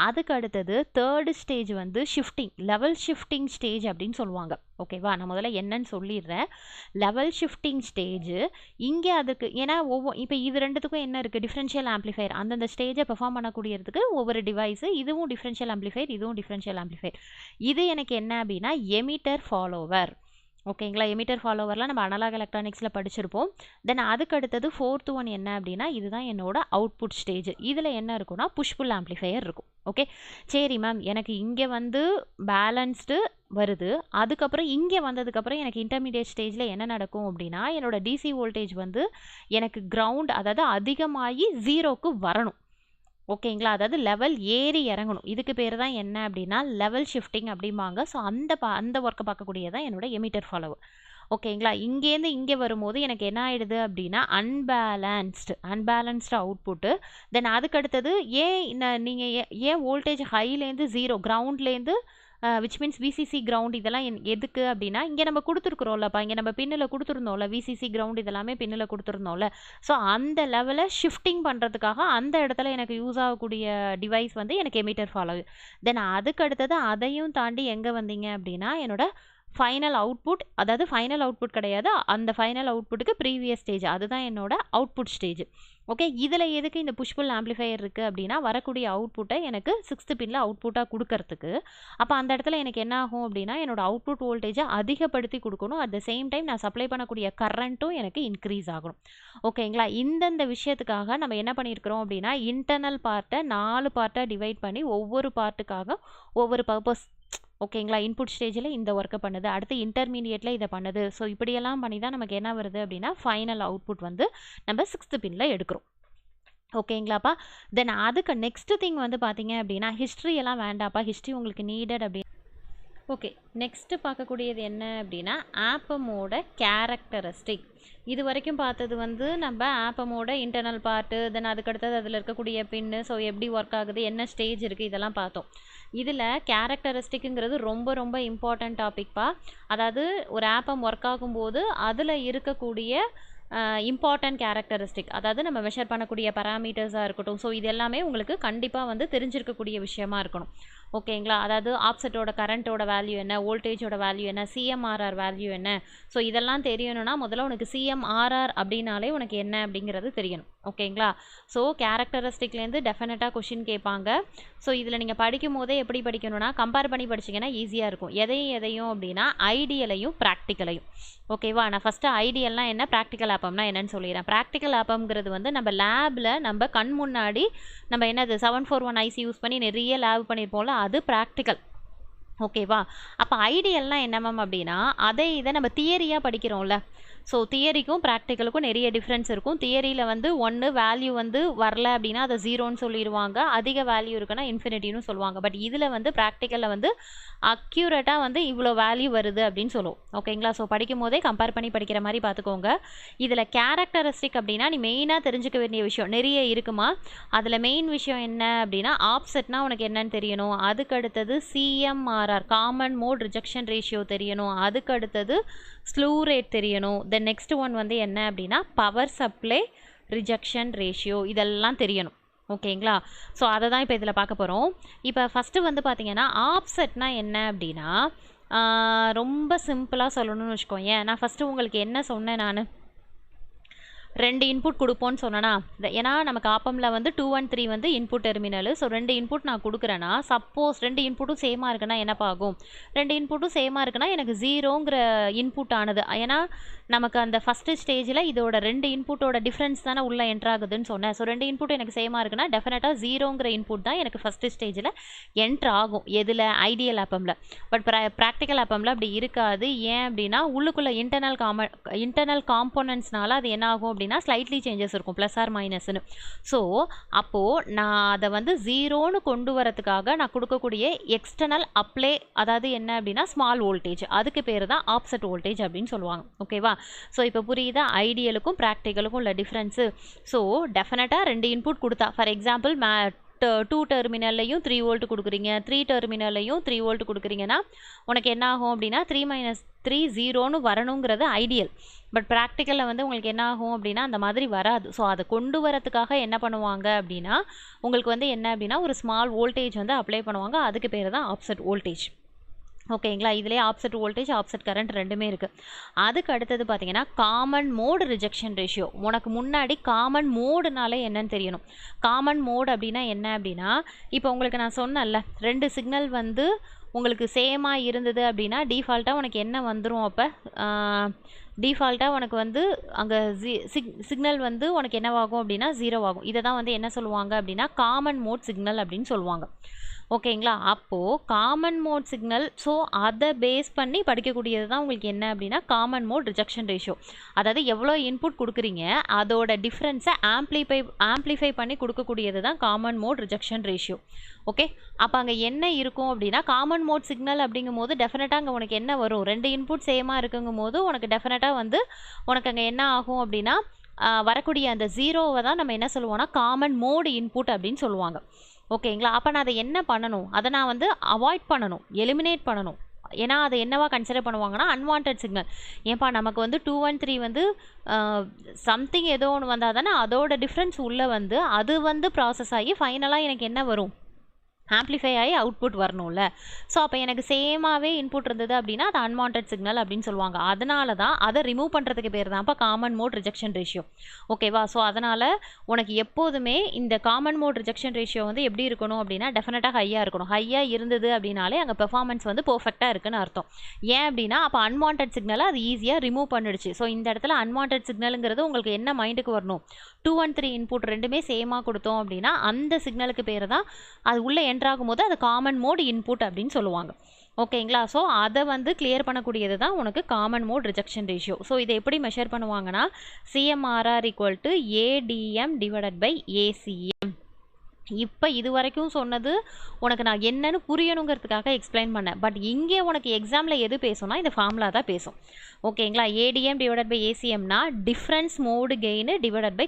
அதுக்கு அடுத்தது தேர்டு ஸ்டேஜ் வந்து ஷிஃப்டிங், லெவல் ஷிஃப்டிங் ஸ்டேஜ் அப்படின்னு சொல்லுவாங்க. ஓகேவா? நான் முதல்ல என்னன்னு சொல்லிடுறேன். லெவல் ஷிஃப்டிங் ஸ்டேஜ் இங்கே அதுக்கு ஏன்னா இப்போ இது ரெண்டுத்துக்கும் என்ன இருக்குது, டிஃப்ரென்ஷியல் ஆம்ப்ளிஃபையர் அந்தந்த ஸ்டேஜை பெர்ஃபார்ம் பண்ணக்கூடியதுக்கு ஒவ்வொரு டிவைஸு, இதுவும் டிஃப்ரென்ஷியல் ஆம்ப்ளிஃபையர், இதுவும் டிஃப்ரென்ஷியல் ஆம்ப்ளிஃபையர். இது எனக்கு என்ன அப்படின்னா எமிட்டர் ஃபாலோவர். ஓகேங்களா? எமிட்டர் ஃபாலோவர்லாம் நம்ம அனலாக் எலக்ட்ரானிக்ஸில் படிச்சிருப்போம். தென் அதுக்கு அடுத்தது ஃபோர்த்து ஒன் என்ன அப்படின்னா இதுதான் என்னோட அவுட்புட் ஸ்டேஜ். இதில் என்ன இருக்குன்னா புஷ் புல் ஆம்ப்ளிஃபையர் இருக்கும். ஓகே, சரி மேம், எனக்கு இங்கே வந்து பேலன்ஸ்டு வருது, அதுக்கப்புறம் இங்கே வந்ததுக்கப்புறம் எனக்கு இன்டர்மீடியட் ஸ்டேஜில் என்ன நடக்கும் அப்படின்னா என்னோட டிசி வோல்டேஜ் வந்து எனக்கு கிரவுண்ட், அதாவது அதிகமாகி ஜீரோக்கு வரணும். ஓகேங்களா? அதாவது லெவல் ஏறி இறங்கணும். இதுக்கு பேர் தான் என்ன அப்படின்னா லெவல் ஷிஃப்டிங் அப்படிம்பாங்க. ஸோ அந்த ஒர்க்கை பார்க்கக்கூடியதான் என்னோட எமிட்டர் ஃபாலோவர். ஓகேங்களா? இங்கேருந்து இங்கே வரும்போது எனக்கு என்ன ஆகிடுது அப்படின்னா அன்பேலன்ஸ்டு அவுட்புட்டு. தென் அதுக்கடுத்தது நீங்கள் ஏன் வோல்டேஜ் ஹைலேருந்து ஜீரோ, கிரவுண்ட்லேருந்து விச் மீன்ஸ் விசிசி கிரவுண்ட், இதெல்லாம் எதுக்கு அப்படின்னா இங்கே நம்ம கொடுத்துருக்குறோம்லப்பா, இங்கே நம்ம பின்னில் கொடுத்துருந்தோம்ல, விசிசி கிரவுண்ட் இதெல்லாமே பின்னில் கொடுத்துருந்தோம்ல. ஸோ அந்த லெவலை ஷிஃப்டிங் பண்ணுறதுக்காக அந்த இடத்துல எனக்கு யூஸ் ஆகக்கூடிய டிவைஸ் வந்து எனக்கு எமிட்டர் ஃபாலோ. தென் அதுக்கு அடுத்தது அதையும் தாண்டி எங்கே வந்தீங்க அப்படின்னா என்னோட ஃபைனல் அவுட்புட், அதாவது ஃபைனல் அவுட்புட் கிடையாது, அந்த ஃபைனல் அவுட்புட்டுக்கு ப்ரீவியஸ் ஸ்டேஜ், அதுதான் என்னோட அவுட்புட் ஸ்டேஜ். ஓகே, இதில் எதுக்கு இந்த புஷ் புல் ஆம்ப்ளிஃபையர் இருக்குது அப்படின்னா வரக்கூடிய அவுட்புட்டை எனக்கு 6th பின்னில் அவுட்புட்டாக கொடுக்கறதுக்கு. அப்போ அந்த இடத்துல எனக்கு என்ன ஆகும் அப்படின்னா என்னோட அவுட்புட் வோல்டேஜை அதிகப்படுத்தி கொடுக்கணும். அட் த சேம் டைம் நான் சப்ளை பண்ணக்கூடிய கரண்ட்டும் எனக்கு இன்க்ரீஸ் ஆகணும். ஓகேங்களா? இந்தந்த விஷயத்துக்காக நம்ம என்ன பண்ணியிருக்கிறோம் அப்படின்னா இன்டர்னல் பார்ட்டை 4 பார்ட்டாக டிவைட் பண்ணி ஒவ்வொரு பார்ட்டுக்காக ஒவ்வொரு பர்பஸ். ஓகேங்களா? இன்புட் ஸ்டேஜில் இந்த ஒர்க்கை பண்ணுது, அடுத்து இன்டர்மீடியேட்டில் இதை பண்ணுது. ஸோ இப்படியெல்லாம் பண்ணி தான் நமக்கு என்ன வருது அப்படின்னா ஃபைனல் அவுட்புட் வந்து நம்ம 6th பின்னில் எடுக்கிறோம். ஓகேங்களாப்பா? தென் அதுக்கு நெக்ஸ்ட் திங் வந்து பார்த்தீங்க அப்படின்னா ஹிஸ்ட்ரி எல்லாம் வேண்டாப்பா, ஹிஸ்ட்ரி உங்களுக்கு நீடட் அப்படின்னு. ஓகே, நெக்ஸ்ட்டு பார்க்கக்கூடியது என்ன அப்படின்னா ஆப்பமோட கேரக்டரிஸ்டிக். இது வரைக்கும் பார்த்தது வந்து நம்ம ஆப்பமோட இன்டர்னல் பார்ட்டு, தென் அதுக்கடுத்தது அதில் இருக்கக்கூடிய பின்னு, ஸோ எப்படி ஒர்க் ஆகுது, என்ன ஸ்டேஜ் இருக்குது, இதெல்லாம் பார்த்தோம். இதில் கேரக்டரிஸ்டிக்குங்கிறது ரொம்ப ரொம்ப இம்பார்ட்டன்ட் டாபிக்ப்பா. அதாவது ஒரு ஆப்பம் ஒர்க் ஆகும்போது அதில் இருக்கக்கூடிய இம்பார்ட்டன்ட் கேரக்டரிஸ்டிக், அதாவது நம்ம மெஷர் பண்ணக்கூடிய பராமீட்டர்ஸாக இருக்கட்டும். ஸோ இது எல்லாமே உங்களுக்கு கண்டிப்பாக வந்து தெரிஞ்சிருக்கக்கூடிய விஷயமா இருக்கணும். ஓகேங்களா? அதாவது ஆப்செட்டோட கரண்ட்டோட வேல்யூ என்ன, வோல்டேஜோட வேல்யூ என்ன, சிஎம்ஆர்ஆர் வேல்யூ என்ன. ஸோ இதெல்லாம் தெரியணும்னா முதல்ல உனக்கு சிஎம்ஆர்ஆர் அப்படின்னாலே உனக்கு என்ன அப்படிங்கிறது தெரியணும். ஓகேங்களா? ஸோ கேரக்டரிஸ்டிக்லேருந்து டெஃபினட்டாக கொஷின் கேட்பாங்க. ஸோ இதில் நீங்கள் படிக்கும் போதே எப்படி படிக்கணும்னா கம்பேர் பண்ணி படிச்சிங்கன்னா ஈஸியாக இருக்கும். எதையும் அப்படின்னா ஐடியலையும் ப்ராக்டிக்கலையும். ஓகேவா? நான் ஃபஸ்ட்டு ஐடியல்னால் என்ன, ப்ராக்டிக்கல் ஆப்பம்னா என்னன்னு சொல்லிடுறேன். ப்ராக்டிக்கல் ஆப்பம்ங்கிறது வந்து நம்ம லேபில் நம்ம கண் முன்னாடி நம்ம என்னது 741 ஐசி யூஸ் பண்ணி நிறைய லேப் பண்ணியிருப்போம்ல, அது ப்ராக்டிக்கல். ஓகேவா? அப்போ ஐடியல்னால் என்ன மேம் அப்படின்னா இதை நம்ம தியரியாக படிக்கிறோம்ல. ஸோ தியரிக்கும் ப்ராக்டிக்கலுக்கும் நிறைய டிஃப்ரென்ஸ் இருக்கும். தியரியில் வந்து ஒன்று வேல்யூ வந்து வரல அப்படின்னா அதை 0ன்னு சொல்லிடுவாங்க, அதிக வேல்யூ இருக்குன்னா இன்ஃபினிட்டின்னு சொல்லுவாங்க. பட் இதில் வந்து ப்ராக்டிக்கலில் வந்து அக்யூரேட்டாக வந்து இவ்வளோ வேல்யூ வருது அப்படின்னு சொல்லுவோம். ஓகேங்களா? ஸோ படிக்கும் போதே கம்பேர் பண்ணி படிக்கிற மாதிரி பார்த்துக்கோங்க. இதில் கேரக்டரிஸ்டிக் அப்படின்னா நீ மெயினாக தெரிஞ்சுக்க வேண்டிய விஷயம் நிறைய இருக்குமா. அதில் மெயின் விஷயம் என்ன அப்படின்னா ஆப்செட்னா உனக்கு என்னன்னு தெரியணும், அதுக்கு அடுத்தது CMRR common mode rejection ratio தெரியணும், அதுக்கு அடுத்தது ஸ்லூ ரேட் தெரியணும். தென் நெக்ஸ்ட் ஒன் வந்து என்ன அப்படின்னா பவர் சப்ளை ரிஜெக்ஷன் ரேஷியோ, இதெல்லாம் தெரியணும். ஓகேங்களா? ஸோ அதை தான் இப்போ இதில் பார்க்க போகிறோம். இப்போ ஃபஸ்ட்டு வந்து பார்த்தீங்கன்னா ஆப்செட்னா என்ன அப்படின்னா ரொம்ப சிம்பிளாக சொல்லணும்னு வச்சுக்கோங்க. நான் ஃபஸ்ட்டு உங்களுக்கு என்ன சொன்னேன், நான் 2 இன்புட் கொடுப்போன்னு சொன்னேன்னா, ஏன்னா நமக்கு ஆப்பமில் வந்து 2 and 3 வந்து இன்புட் டெர்மினல். ஸோ 2 இன்புட் நான் கொடுக்குறேன்னா சப்போஸ் 2 இன்புட்டும் சேமாக இருக்குன்னா என்னப்பா ஆகும், 2 இன்புட்டும் சேமாக இருக்குன்னா எனக்கு 0ங்கிற இன்புட் ஆனது. ஏன்னா நமக்கு அந்த ஃபஸ்ட்டு ஸ்டேஜில் இதோட 2 இன்புட்டோட டிஃப்ரென்ஸ் தானே உள்ளே என்ட்ராகுதுன்னு சொன்னேன். ஸோ 2 இன்புட் எனக்கு சேமாக இருக்குன்னா டெஃபினட்டாக 0ங்கிற இன்புட் தான் எனக்கு ஃபஸ்ட்டு ஸ்டேஜில் என்ட்ரு ஆகும். எதில் ஐடியல் ஆப்பமில். பட் ப்ராக்டிக்கல் ஆப்பமில் அப்படி இருக்காது. ஏன் அப்படின்னா உள்ளுக்குள்ளே இன்டர்னல் காம்போனன்ட்ஸ்னால அது என்ன ஆகும் அப்படின்னா ஸ்லைட்லி சேஞ்சஸ் இருக்கும், ப்ளஸ் ஆர் மைனஸ்னு. ஸோ அப்போது நான் அதை வந்து 0ன்னு கொண்டு வரதுக்காக நான் கொடுக்கக்கூடிய எக்ஸ்டர்னல் அப்ளை, அதாவது என்ன அப்படின்னா ஸ்மால் வோல்டேஜ், அதுக்கு பேர் தான் ஆப்செட் வோல்டேஜ் அப்படின்னு சொல்லுவாங்க. ஓகேவா? ஸோ இப்போ புரியுதா ஐடியலுக்கும் ப்ராக்டிக்கலுக்கும் உள்ள டிஃப்ரென்ஸு. ஸோ டெஃபினட்டாக 2 இன்புட் கொடுத்தா, ஃபார் எக்ஸாம்பிள் 2 டெர்மினல்லையும் 3 வோல்ட் கொடுக்குறீங்க, 3 டெர்மினல்லையும் 3 வோல்ட் கொடுக்குறீங்கன்னா உனக்கு என்ன ஆகும் அப்படின்னா 3 - த்ரீ ஜீரோன்னு வரணுங்கிறது ஐடியல். பட் ப்ராக்டிக்கலில் வந்து உங்களுக்கு என்ன ஆகும் அப்படின்னா அந்த மாதிரி வராது. ஸோ அதை கொண்டு வரதுக்காக என்ன பண்ணுவாங்க அப்படின்னா உங்களுக்கு வந்து என்ன அப்படின்னா ஒரு ஸ்மால் வோல்டேஜ் வந்து அப்ளை பண்ணுவாங்க. அதுக்கு பேர் தான் ஆப்செட் வோல்டேஜ். ஓகேங்களா, இதிலே ஆப்செட் வோல்டேஜ் ஆப்செட் கரண்ட் ரெண்டுமே இருக்குது. அதுக்கு அடுத்தது பார்த்தீங்கன்னா காமன் மோடு ரிஜெக்ஷன் ரேஷியோ. உனக்கு முன்னாடி காமன் மோடுனாலே என்னன்னு தெரியணும். காமன் மோடு அப்படின்னா என்ன அப்படின்னா இப்போ உங்களுக்கு நான் சொன்னேன்ல 2 சிக்னல் வந்து உங்களுக்கு சேமாக இருந்தது அப்படின்னா டிஃபால்ட்டாக உனக்கு என்ன வந்துடும், அப்போ டிஃபால்ட்டாக உனக்கு வந்து அங்கே சிக்னல் வந்து உனக்கு என்னவாகும் அப்படின்னா 0 ஆகும். இதை தான் வந்து என்ன சொல்லுவாங்க அப்படின்னா காமன் மோட் சிக்னல் அப்படின்னு சொல்லுவாங்க. ஓகேங்களா, அப்போது காமன் மோட் சிக்னல், ஸோ அதை பேஸ் பண்ணி படிக்கக்கூடியது தான் உங்களுக்கு என்ன அப்படின்னா காமன் மோட் ரிஜெக்ஷன் ரேஷியோ. அதாவது எவ்வளோ இன்புட் கொடுக்குறீங்க அதோட டிஃப்ரென்ஸை ஆம்ப்ளிஃபை பண்ணி கொடுக்கக்கூடியது தான் common mode rejection ratio. Okay, அப்போ அங்கே என்ன இருக்கும் அப்படின்னா காமன் மோட் சிக்னல் அப்படிங்கும் போது டெஃபினட்டாக அங்கே உனக்கு என்ன வரும், 2 இன்புட் சேமாக இருக்குங்கும் போது உனக்கு டெஃபினட்டாக வந்து உனக்கு அங்கே என்ன ஆகும் அப்படின்னா வரக்கூடிய அந்த 0வை தான் நம்ம என்ன சொல்லுவோம்னா காமன் மோடு இன்புட் அப்படின்னு சொல்லுவாங்க. ஓகேங்களா, அப்போ நான் அதை என்ன பண்ணணும், அதை நான் வந்து அவாய்ட் பண்ணணும், எலிமினேட் பண்ணணும். ஏன்னா அதை என்னவா கன்சிடர் பண்ணுவாங்கன்னா அன்வான்ட் சிக்னல். ஏன்பா நமக்கு வந்து 2 1 3 வந்து சம்திங் ஏதோ ஒன்று வந்தால் தானே அதோட டிஃப்ரென்ஸ் உள்ளே வந்து அது வந்து ப்ராசஸ் ஆகி ஃபைனலாக எனக்கு என்ன வரும், ஆம்ப்ளிஃபை ஆகி அவுட்புட் வரணும்ல. ஸோ அப்போ எனக்கு சேமாகவே இன்புட் இருந்தது அப்படின்னா அது அன்வான்ட் சிக்னல் அப்படின்னு சொல்லுவாங்க. அதனால தான் அதை ரிமூவ் பண்ணுறதுக்கு பேர் தான் இப்போ காமன் மோட் ரிஜெக்ஷன் ரேஷியோ. ஓகேவா, ஸோ அதனால் உனக்கு எப்போதுமே இந்த காமன் மோட் ரிஜெக்ஷன் ரேஷியோ வந்து எப்படி இருக்கணும் அப்படின்னா டெஃபினட்டாக ஹையாக இருக்கணும். ஹையாக இருந்தது அப்படின்னாலே அங்கே பெர்ஃபார்மன்ஸ் வந்து பர்ஃபெக்டாக இருக்குன்னு அர்த்தம். ஏன் அப்படின்னா அப்போ அன்வான்ட் சிக்னலை அது ஈஸியாக ரிமூவ் பண்ணிடுச்சு. ஸோ இந்த இடத்துல அன்வான்ட் சிக்னலுங்கிறது உங்களுக்கு என்ன மைண்டுக்கு வரணும், 2 1 3 இன்புட் ரெண்டுமே சேமாக கொடுத்தோம் அப்படின்னா அந்த சிக்னலுக்கு பேர் தான் அது உள்ளே என்ட்ராகும் போது அது காமன் மோட் இன்புட் அப்படின்னு சொல்லுவாங்க. ஓகேங்களா, ஸோ அதை வந்து கிளியர் பண்ணக்கூடியது தான் உனக்கு common mode rejection ratio. So இதை எப்படி மெஷர் பண்ணுவாங்கன்னா CMRR = ADM / ACM. இப்போ இது வரைக்கும் சொன்னது உனக்கு நான் என்னன்னு புரியணுங்கிறதுக்காக எக்ஸ்பிளைன் பண்ணேன். பட் இங்கே உனக்கு எக்ஸாமில் எது பேசும்னா இந்த ஃபார்முலா தான் பேசும். ஓகேங்களா, ADM / ACMனா difference mode gain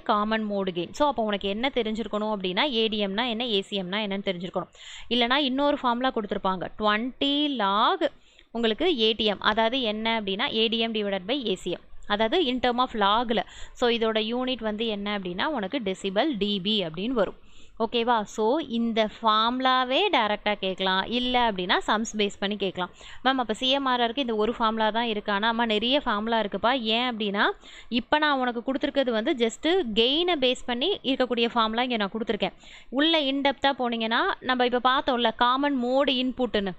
/ common mode gain. So அப்போ உனக்கு என்ன தெரிஞ்சிருக்கணும் அப்படின்னா ADMனா என்ன, ACMனா என்னன்னு தெரிஞ்சிருக்கணும். இல்லைனா இன்னொரு ஃபார்முலா கொடுத்துருப்பாங்க 20 log உங்களுக்கு ATM. அதாவது என்ன அப்படின்னா ADM / ACM, அதாவது இன் டேர்ம் ஆஃப் லாகில். ஸோ இதோட யூனிட் வந்து என்ன அப்படின்னா உனக்கு டெசிபல் dB அப்படின்னு வரும். ஓகேவா, ஸோ இந்த ஃபார்முலாவே டைரெக்டாக கேட்கலாம், இல்லை அப்படின்னா சம்ஸ் பேஸ் பண்ணி கேட்கலாம். மேம் அப்போ CMRRக்கு இந்த ஒரு ஃபார்முலா தான் இருக்கானா, அம்மா நிறைய ஃபார்முலா இருக்குப்பா. ஏன் அப்படின்னா இப்போ நான் உனக்கு கொடுத்துருக்கிறது வந்து ஜஸ்ட்டு கெயினை பேஸ் பண்ணி இருக்கக்கூடிய ஃபார்முலா இங்கே நான் கொடுத்துருக்கேன். உள்ளே இன்டெப்த்தாக போனீங்கன்னா நம்ம இப்போ பார்த்தோம்ல காமன் மோடு இன்புட்டுன்னு.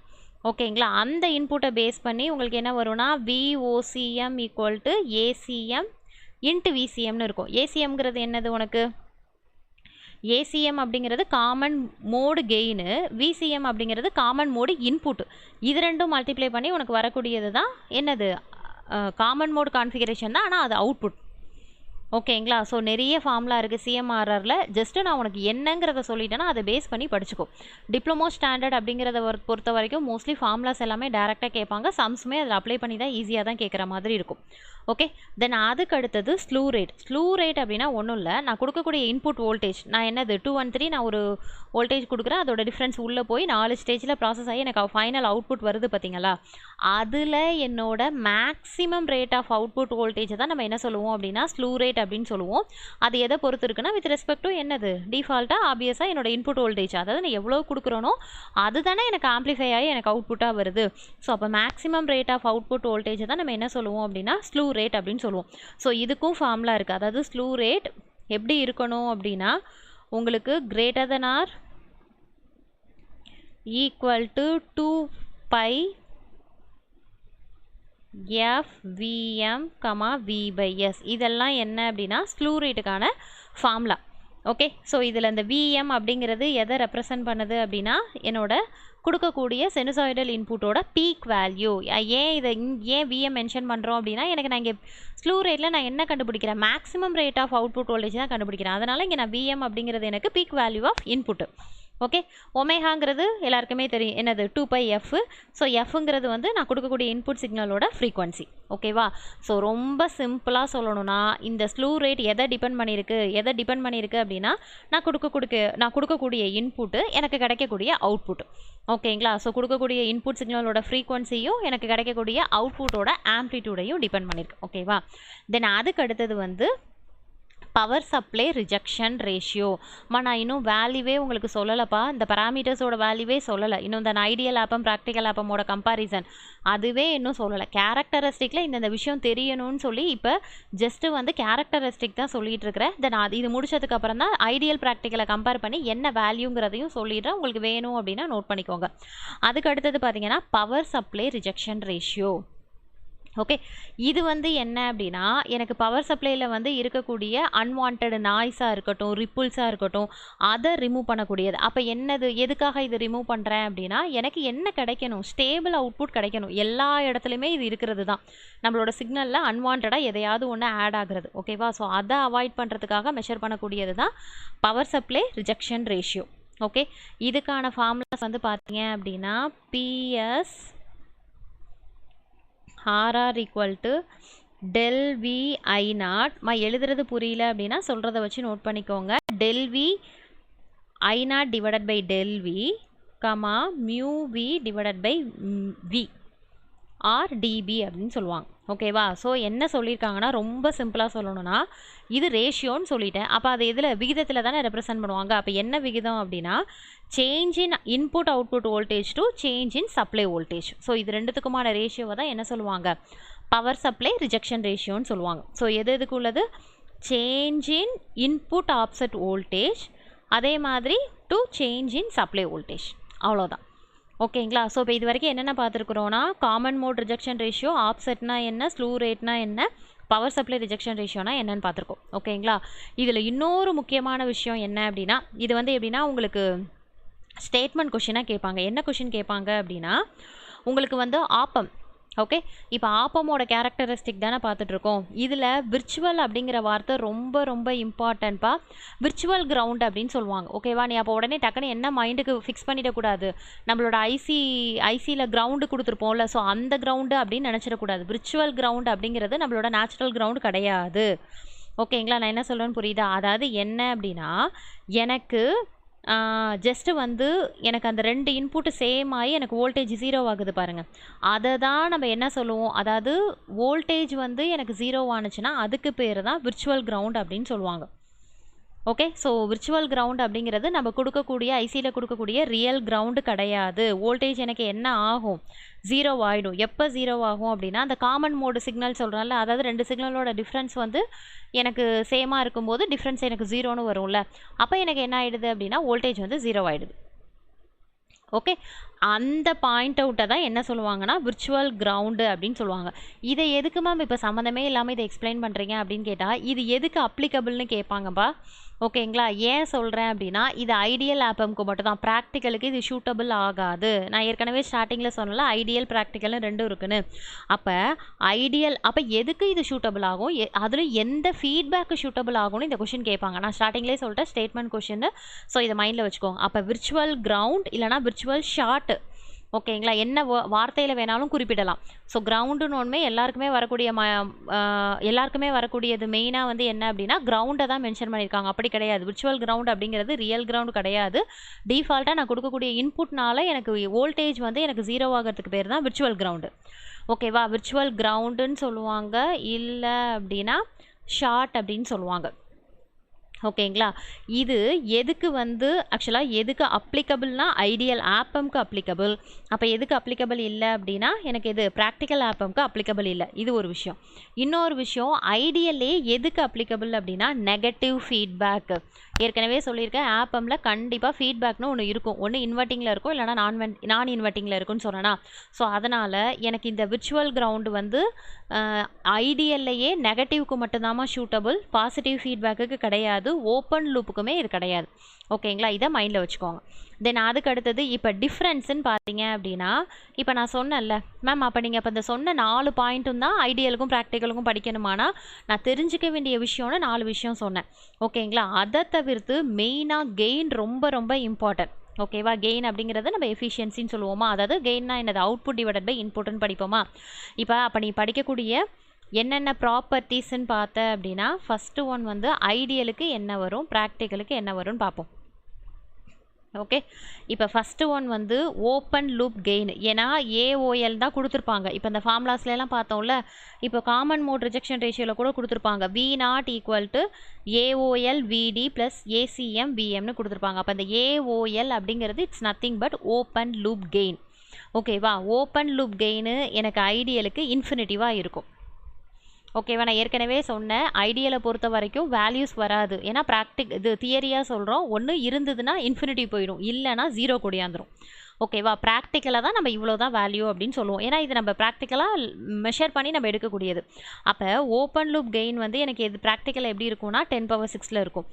ஓகேங்களா, அந்த இன்புட்டை பேஸ் பண்ணி உங்களுக்கு என்ன வரும்னா VOCM = ACM × VCMனு இருக்கும். ACMங்கிறது என்னது உனக்கு, ACM அப்படிங்கிறது காமன் மோடு கெயின், VCM அப்படிங்கிறது காமன் மோடு இன்புட். இது ரெண்டும் மல்டிப்ளை பண்ணி உனக்கு வரக்கூடியது தான் என்னது காமன் மோடு கான்ஃபிகரேஷன் தான், ஆனால் அது அவுட்புட். ஓகேங்களா, ஸோ நிறைய ஃபார்முலா இருக்குது CMRRல. ஜஸ்ட்டு நான் உனக்கு என்னங்கிறத சொல்லிட்டேன்னா அதை பேஸ் பண்ணி படிச்சுக்கோ. டிப்ளமோ ஸ்டாண்டர்ட் அப்படிங்கிறத பொறுத்த வரைக்கும் மோஸ்ட்லி ஃபார்முலாஸ் எல்லாமே டேரெக்டாக கேட்பாங்க. சம்ஸுமே அதில் அப்ளை பண்ணி தான் ஈஸியாக தான் கேட்குற மாதிரி இருக்கும். ஓகே, தென் அதுக்கு அடுத்தது ஸ்லூ ரேட். ஸ்லூ ரேட் அப்படின்னா ஒன்றும் இல்லை, நான் கொடுக்கக்கூடிய இன்புட் வோல்டேஜ் நான் என்னது 2 1 3 நான் ஒரு வோல்டேஜ் கொடுக்குறேன், அதோட டிஃப்ரென்ஸ் உள்ளே போய் 4 ஸ்டேஜில் ப்ராசஸ் ஆகி எனக்கு ஃபைனல் அவுட்புட் வருது பார்த்தீங்களா, அதில் என்னோட மேக்ஸிமம் ரேட் ஆஃப் அவுட்புட் வோல்டேஜை தான் நம்ம என்ன சொல்லுவோம் அப்படின்னா ஸ்லூ ரேட் அப்படின்னு சொல்லுவோம். அது எதை பொறுத்து இருக்குன்னா வித் ரெஸ்பெக்ட் டு என்னது டிஃபால்ட்டாக ஆப்வியஸாக என்னோட இன்புட் வோல்டேஜ், அதாவது நான் எவ்வளோ கொடுக்குறோனோ அதுதானே எனக்கு ஆம்ப்ளிஃபை ஆகி எனக்கு அவுட்புட்டாக வருது. ஸோ அப்போ மேக்ஸிமம் ரேட் ஆஃப் அவுட்புட் வோல்டேஜை தான் நம்ம என்ன சொல்லுவோம் அப்படின்னா ஸ்லூ ரேட் அப்படின்னு சொல்லுவோம். ஸோ இதுக்கும் ஃபார்முலா இருக்குது. அதாவது ஸ்லூ ரேட் எப்படி இருக்கணும் அப்படின்னா உங்களுக்கு greater than or equal to 2π FVM, V/S. இதெல்லாம் என்ன அப்படின்னா ஸ்லூ ரேட்டுக்கான ஃபார்முலா. ஓகே, ஸோ இதில் இந்த VM அப்படிங்கிறது எதை ரெப்ரசன்ட் பண்ணுது அப்படின்னா என்னோட கொடுக்கக்கூடிய செனுசாய்டல் இன்புட்டோட பீக் வேல்யூ. ஏன் VM மென்ஷன் பண்ணுறோம் அப்படின்னா எனக்கு நான் இங்கே ஸ்லூ ரேட்டில் நான் என்ன கண்டுபிடிக்கிறேன், maximum rate of output voltage தான் கண்டுபிடிக்கிறேன். அதனால் இங்கே நான் VM அப்படிங்கிறது எனக்கு peak value of input. Okay, ஒமேகாங்கிறது எல்லாருக்குமே தெரியும் என்னது 2πf. ஸோ எஃப்ங்கிறது வந்து நான் கொடுக்கக்கூடிய இன்புட் சிக்னலோட ஃப்ரீக்வன்சி. ஓகேவா? ஸோ ரொம்ப சிம்பிளாக சொல்லணும்னா இந்த ஸ்லூ ரேட் எதை டிபெண்ட் பண்ணியிருக்கு அப்படின்னா நான் கொடுக்கக்கூடிய இன்புட்டு எனக்கு கிடைக்கக்கூடிய அவுட்புட். ஓகேங்களா? ஸோ கொடுக்கக்கூடிய இன்புட் சிக்னலோட ஃப்ரீக்வன்சியும் எனக்கு கிடைக்கக்கூடிய அவுட்புட்டோட ஆம்ப்ளிடியூடையும் டிபெண்ட் பண்ணியிருக்கு. ஓகேவா? தென் அதுக்கு அடுத்தது வந்து பவர் சப்ளை ரிஜெக்ஷன் ரேஷியோ. நான் இன்னும் வேல்யூவே உங்களுக்கு சொல்லலைப்பா, இந்த பேராமீட்டர்ஸோட வேல்யூவே சொல்லலை. இன்னும் இந்த ஐடியல் ஆப்பம் ப்ராக்டிக்கல் ஆப்பமோட கம்பாரிசன் அதுவே இன்னும் சொல்லலை. கேரக்டரிஸ்டிக்கில் இந்த விஷயம் தெரியணும்னு சொல்லி இப்போ ஜஸ்ட்டு வந்து கேரக்டரிஸ்டிக் தான் சொல்லிட்டு இருக்கிறேன். தென் இது முடிச்சதுக்கப்புறம் தான் ஐடியல் ப்ராக்டிக்கலை கம்பேர் பண்ணி என்ன வேல்யூங்கிறதையும் சொல்லிடுறேன். உங்களுக்கு வேணும் அப்படின்னா நோட் பண்ணிக்கோங்க. அதுக்கு அடுத்தது பார்த்தீங்கன்னா power supply rejection ratio. Okay, இது வந்து என்ன அப்படின்னா எனக்கு பவர் சப்ளையில் வந்து இருக்கக்கூடிய அன்வான்ட் நாய்ஸாக இருக்கட்டும், ரிப்புல்ஸாக இருக்கட்டும், அதை ரிமூவ் பண்ணக்கூடியது. அப்போ எதுக்காக இது ரிமூவ் பண்ணுறேன் அப்படின்னா எனக்கு என்ன கிடைக்கணும், ஸ்டேபிள் அவுட்புட் கிடைக்கணும். எல்லா இடத்துலையுமே இது இருக்கிறது தான். நம்மளோட சிக்னலில் அன்வான்டாக எதையாவது ஒன்று ஆட் ஆகுறது. ஓகேவா? ஸோ அதை அவாய்ட் பண்ணுறதுக்காக மெஷர் பண்ணக்கூடியது தான் power supply rejection ratio. Okay, இதுக்கான ஃபார்முலாஸ் வந்து பார்த்தீங்க அப்படின்னா PS RR equal to del V I naught. எழுதுறது புரியல அப்படின்னா சொல்கிறத வச்சு நோட் பண்ணிக்கோங்க. del V I naught divided by del V, mu V divided by V or dB அப்படின்னு சொல்லுவாங்க. ஓகேவா? ஸோ என்ன சொல்லியிருக்காங்கன்னா ரொம்ப சிம்பிளாக சொல்லணும்னா இது ரேஷியோன்னு சொல்லிட்டேன். அப்போ அது எதில் விகிதத்தில் தானே ரெப்ரசன்ட் பண்ணுவாங்க. அப்போ என்ன விகிதம் அப்படின்னா change in input output voltage to change in supply voltage. So இது ரெண்டுத்துக்குமான ரேஷியோவை தான் என்ன சொல்லுவாங்க, பவர் சப்ளை ரிஜெக்ஷன் ரேஷியோன்னு சொல்லுவாங்க. ஸோ எதுக்கு உள்ளது, change in input offset voltage அதே மாதிரி to change in supply voltage. அவ்வளோதான். ஓகேங்களா? ஸோ இப்போ இது வரைக்கும் என்னென்ன பார்த்துருக்குறோன்னா காமன் மோட் ரிஜெக்ஷன் ரேஷியோ, ஆப்செட்னா என்ன, ஸ்லூ ரேட்னா என்ன, பவர் சப்ளை ரிஜெக்ஷன் ரேஷியோனா என்னன்னு பார்த்துருக்கோம். ஓகேங்களா? இதில் இன்னொரு முக்கியமான விஷயம் என்ன அப்படின்னா இது வந்து எப்படின்னா உங்களுக்கு ஸ்டேட்மெண்ட் கொஷினாக கேட்பாங்க. என்ன கொஷின் கேட்பாங்க அப்படின்னா உங்களுக்கு வந்து ஆப்பம். ஓகே, இப்போ ஆப்பமோட கேரக்டரிஸ்டிக் தானே பார்த்துட்ருக்கோம். இதில் விர்ச்சுவல் அப்படிங்கிற வார்த்தை ரொம்ப ரொம்ப இம்பார்ட்டன்ட்பா. விர்ச்சுவல் கிரவுண்ட் அப்படின்னு சொல்லுவாங்க. ஓகேவா? நீ அப்போ உடனே டக்குன்னு என்ன மைண்டுக்கு ஃபிக்ஸ் பண்ணிடக்கூடாது, நம்மளோட ஐசியில் கிரவுண்டு கொடுத்துருப்போம்ல, ஸோ அந்த கிரவுண்டு அப்படின்னு நினச்சிடக்கூடாது. விர்ச்சுவல் கிரவுண்ட் அப்படிங்கிறது நம்மளோட நேச்சுரல் கிரவுண்டு கிடையாது. ஓகேங்களா? நான் என்ன சொல்கிறேன்னு புரியுதா? அதாவது என்ன அப்படின்னா எனக்கு ஜஸ்ட்டு வந்து எனக்கு அந்த ரெண்டு இன்புட்டு சேம் ஆகி எனக்கு வோல்டேஜ் 0 ஆகுது பாருங்கள். அதை தான் நம்ம என்ன சொல்லுவோம், அதாவது வோல்டேஜ் வந்து எனக்கு 0 ஆனுச்சுன்னா அதுக்கு பேர் தான் விர்ச்சுவல் கிரவுண்ட் அப்படின்னு சொல்லுவாங்க. ஓகே, ஸோ விர்ச்சுவல் கிரவுண்ட் அப்படிங்கிறது நம்ம கொடுக்கக்கூடிய ஐசியில் கொடுக்கக்கூடிய ரியல் கிரவுண்டு கிடையாது. வோல்டேஜ் எனக்கு என்ன ஆகும், 0 ஆகிடும். எப்போ 0 ஆகும் அப்படின்னா அந்த காமன் மோடு சிக்னல் சொல்கிறோம்ல, அதாவது ரெண்டு சிக்னலோட டிஃப்ரென்ஸ் வந்து எனக்கு சேமாக இருக்கும்போது டிஃப்ரென்ஸ் எனக்கு 0ன்னு வரும்ல, அப்போ எனக்கு என்ன ஆகிடுது அப்படின்னா வோல்டேஜ் வந்து 0 ஆகிடுது. ஓகே, அந்த பாயிண்ட் அவுட்டை தான் என்ன சொல்லுவாங்கன்னா விர்ச்சுவல் கிரவுண்டு அப்படின்னு சொல்லுவாங்க. இதை எதுக்கு மேம் இப்போ சம்மந்தமே இல்லாமல் இதை எக்ஸ்பிளைன் பண்ணுறீங்க அப்படின்னு கேட்டால் இது எதுக்கு அப்ளிகபிள்னு கேட்பாங்கப்பா. ஓகேங்களா? ஏன் சொல்கிறேன் அப்படின்னா இது ஐடியல் ஆப்பம்க்கு மட்டும் தான், ப்ராக்டிக்கலுக்கு இது ஷூட்டபிள் ஆகாது. நான் ஏற்கனவே ஸ்டார்டிங்கில் சொன்னல ஐடியல் ப்ராக்டிக்கல்னு ரெண்டும் இருக்குன்னு. அப்போ எதுக்கு இது ஷூட்டபிள் ஆகும், அதில் எந்த ஃபீட்பேக்கு ஷூட்டபிள் ஆகும்னு இந்த கொஷின் கேட்பாங்க. நான் ஸ்டார்டிங்லேயே சொல்லிட்டேன் ஸ்டேட்மெண்ட் கொஷின். ஸோ இதை மைண்டில் வச்சுக்கோங்க. அப்போ விர்ச்சுவல் கிரவுண்ட் இல்லைனா விர்ச்சுவல் ஷார்ட். ஓகேங்களா? என்ன வார்த்தையில் வேணாலும் குறிப்பிடலாம். ஸோ கிரவுண்டுன்னு ஒன்றுமே எல்லாருக்குமே வரக்கூடியது மெயினாக வந்து என்ன அப்படின்னா கிரவுண்டை தான் மென்ஷன் பண்ணியிருக்காங்க. அப்படி கிடையாது. விர்ச்சுவல் கிரவுண்ட் அப்படிங்கிறது ரியல் கிரவுண்ட் கிடையாது. டிஃபால்ட்டாக நான் கொடுக்கக்கூடிய இன்புட்னால எனக்கு வோல்டேஜ் வந்து எனக்கு 0 ஆகிறதுக்கு பேர் தான் விர்ச்சுவல் கிரவுண்டு. ஓகேவா? விர்ச்சுவல் கிரவுண்டுன்னு சொல்லுவாங்க, இல்லை அப்படின்னா ஷார்ட் அப்படின்னு சொல்லுவாங்க. ஓகேங்களா? இது எதுக்கு வந்து ஆக்சுவலாக எதுக்கு அப்ளிகபிள்னா ஐடியல் ஆப்பம்க்கு அப்ளிகபிள். அப்போ எதுக்கு அப்ளிகபிள் இல்லை அப்படின்னா எனக்கு இது ப்ராக்டிக்கல் ஆப்பம்க்கு அப்ளிகபிள் இல்லை. இது ஒரு விஷயம். இன்னொரு விஷயம், ஐடியல்லே எதுக்கு அப்ளிகபிள் அப்படின்னா நெகட்டிவ் ஃபீட்பேக். ஏற்கனவே சொல்லியிருக்கேன் ஆப்பமில் கண்டிப்பாக ஃபீட்பேக்னு ஒன்று இருக்கும். ஒன்று இன்வெர்ட்டிங்கில் இருக்கும், இல்லைனா நான் இன்வெர்ட்டிங்கில் இருக்குன்னு சொன்னேன்னா. ஸோ அதனால் எனக்கு இந்த விர்ச்சுவல் கிரவுண்டு வந்து ஐடியல்லையே நெகட்டிவ்க்கு மட்டும்தாம்மா ஷூட்டபிள், பாசிட்டிவ் ஃபீட்பேக்குக்கு கிடையாது, ஓப்பன் லூப்புக்குமே இது கிடையாது. ஓகேங்களா? இதை மைண்டில் வச்சுக்கோங்க. தென் அதுக்கு அடுத்தது இப்போ டிஃப்ரென்ஸுன்னு பார்த்தீங்க அப்படின்னா இப்போ நான் சொன்னேன்ல மேம், அப்போ நீங்கள் இப்போ இந்த சொன்ன 4 பாயிண்ட்டும் தான் ஐடியலுக்கும் ப்ராக்டிக்கலுக்கும் படிக்கணுமானா நான் தெரிஞ்சிக்க வேண்டிய விஷயம்னு 4 விஷயம் சொன்னேன். ஓகேங்களா? அதை தவிர்த்து மெயினாக கெயின் ரொம்ப ரொம்ப இம்பார்ட்டன்ட். ஓகேவா? கெயின் அப்படிங்கிறது நம்ம எஃபிஷியன்சின்னு சொல்லுவோமா, அதாவது கெயின்னா என்னது, அவுட்புட் டிவைடட் பை இன்புட்னு படிப்போமா. இப்போ அப்போ நீ படிக்கக்கூடிய என்னென்ன ப்ராப்பர்ட்டிஸ்ன்னு பார்த்த அப்படின்னா, ஃபஸ்ட்டு ஒன் வந்து ஐடியலுக்கு என்ன வரும், ப்ராக்டிக்கலுக்கு என்ன வரும்னு பார்ப்போம். ஓகே, இப்போ ஃபஸ்ட்டு ஒன் வந்து ஓப்பன் லூப் கெயின். ஏன்னா ஏஓஎல் தான் கொடுத்துருப்பாங்க. இப்போ இந்த ஃபார்முலாஸ்லாம் பார்த்தோம்ல, இப்போ காமன் மோட் ரிஜெக்ஷன் ரேஷியோவில் கூட கொடுத்துருப்பாங்க. V0 equal to AOL VD plus ACM விஎம்னு கொடுத்துருப்பாங்க. அப்போ அந்த ஏஓஎல் அப்படிங்கிறது it's nothing but open loop gain. ஓகேவா? ஓப்பன் லூப் கெயின் எனக்கு ஐடியலுக்கு இன்ஃபினிட்டிவாக இருக்கும். ஓகேவா? நான் ஏற்கனவே சொன்னேன், ஐடியலை பொறுத்த வரைக்கும் வேல்யூஸ் வராது. ஏன்னா இது தியரியாக சொல்கிறோம். ஒன்று இருந்ததுன்னா இன்ஃபினிட்டி போயிடும், இல்லைனா 0 கூடியாந்துடும். ஓகேவா? ப்ராக்டிக்கலாக தான் நம்ம இவ்வளோ தான் வேல்யூ அப்படின்னு சொல்லுவோம். ஏன்னா இது நம்ம ப்ராக்டிக்கலாக மெஷர் பண்ணி நம்ம எடுக்கக்கூடியது. அப்போ ஓப்பன் லூப் கெயின் வந்து எனக்கு இது ப்ராக்டிக்கலாக எப்படி இருக்கும்னா 10⁻⁶ இருக்கும்.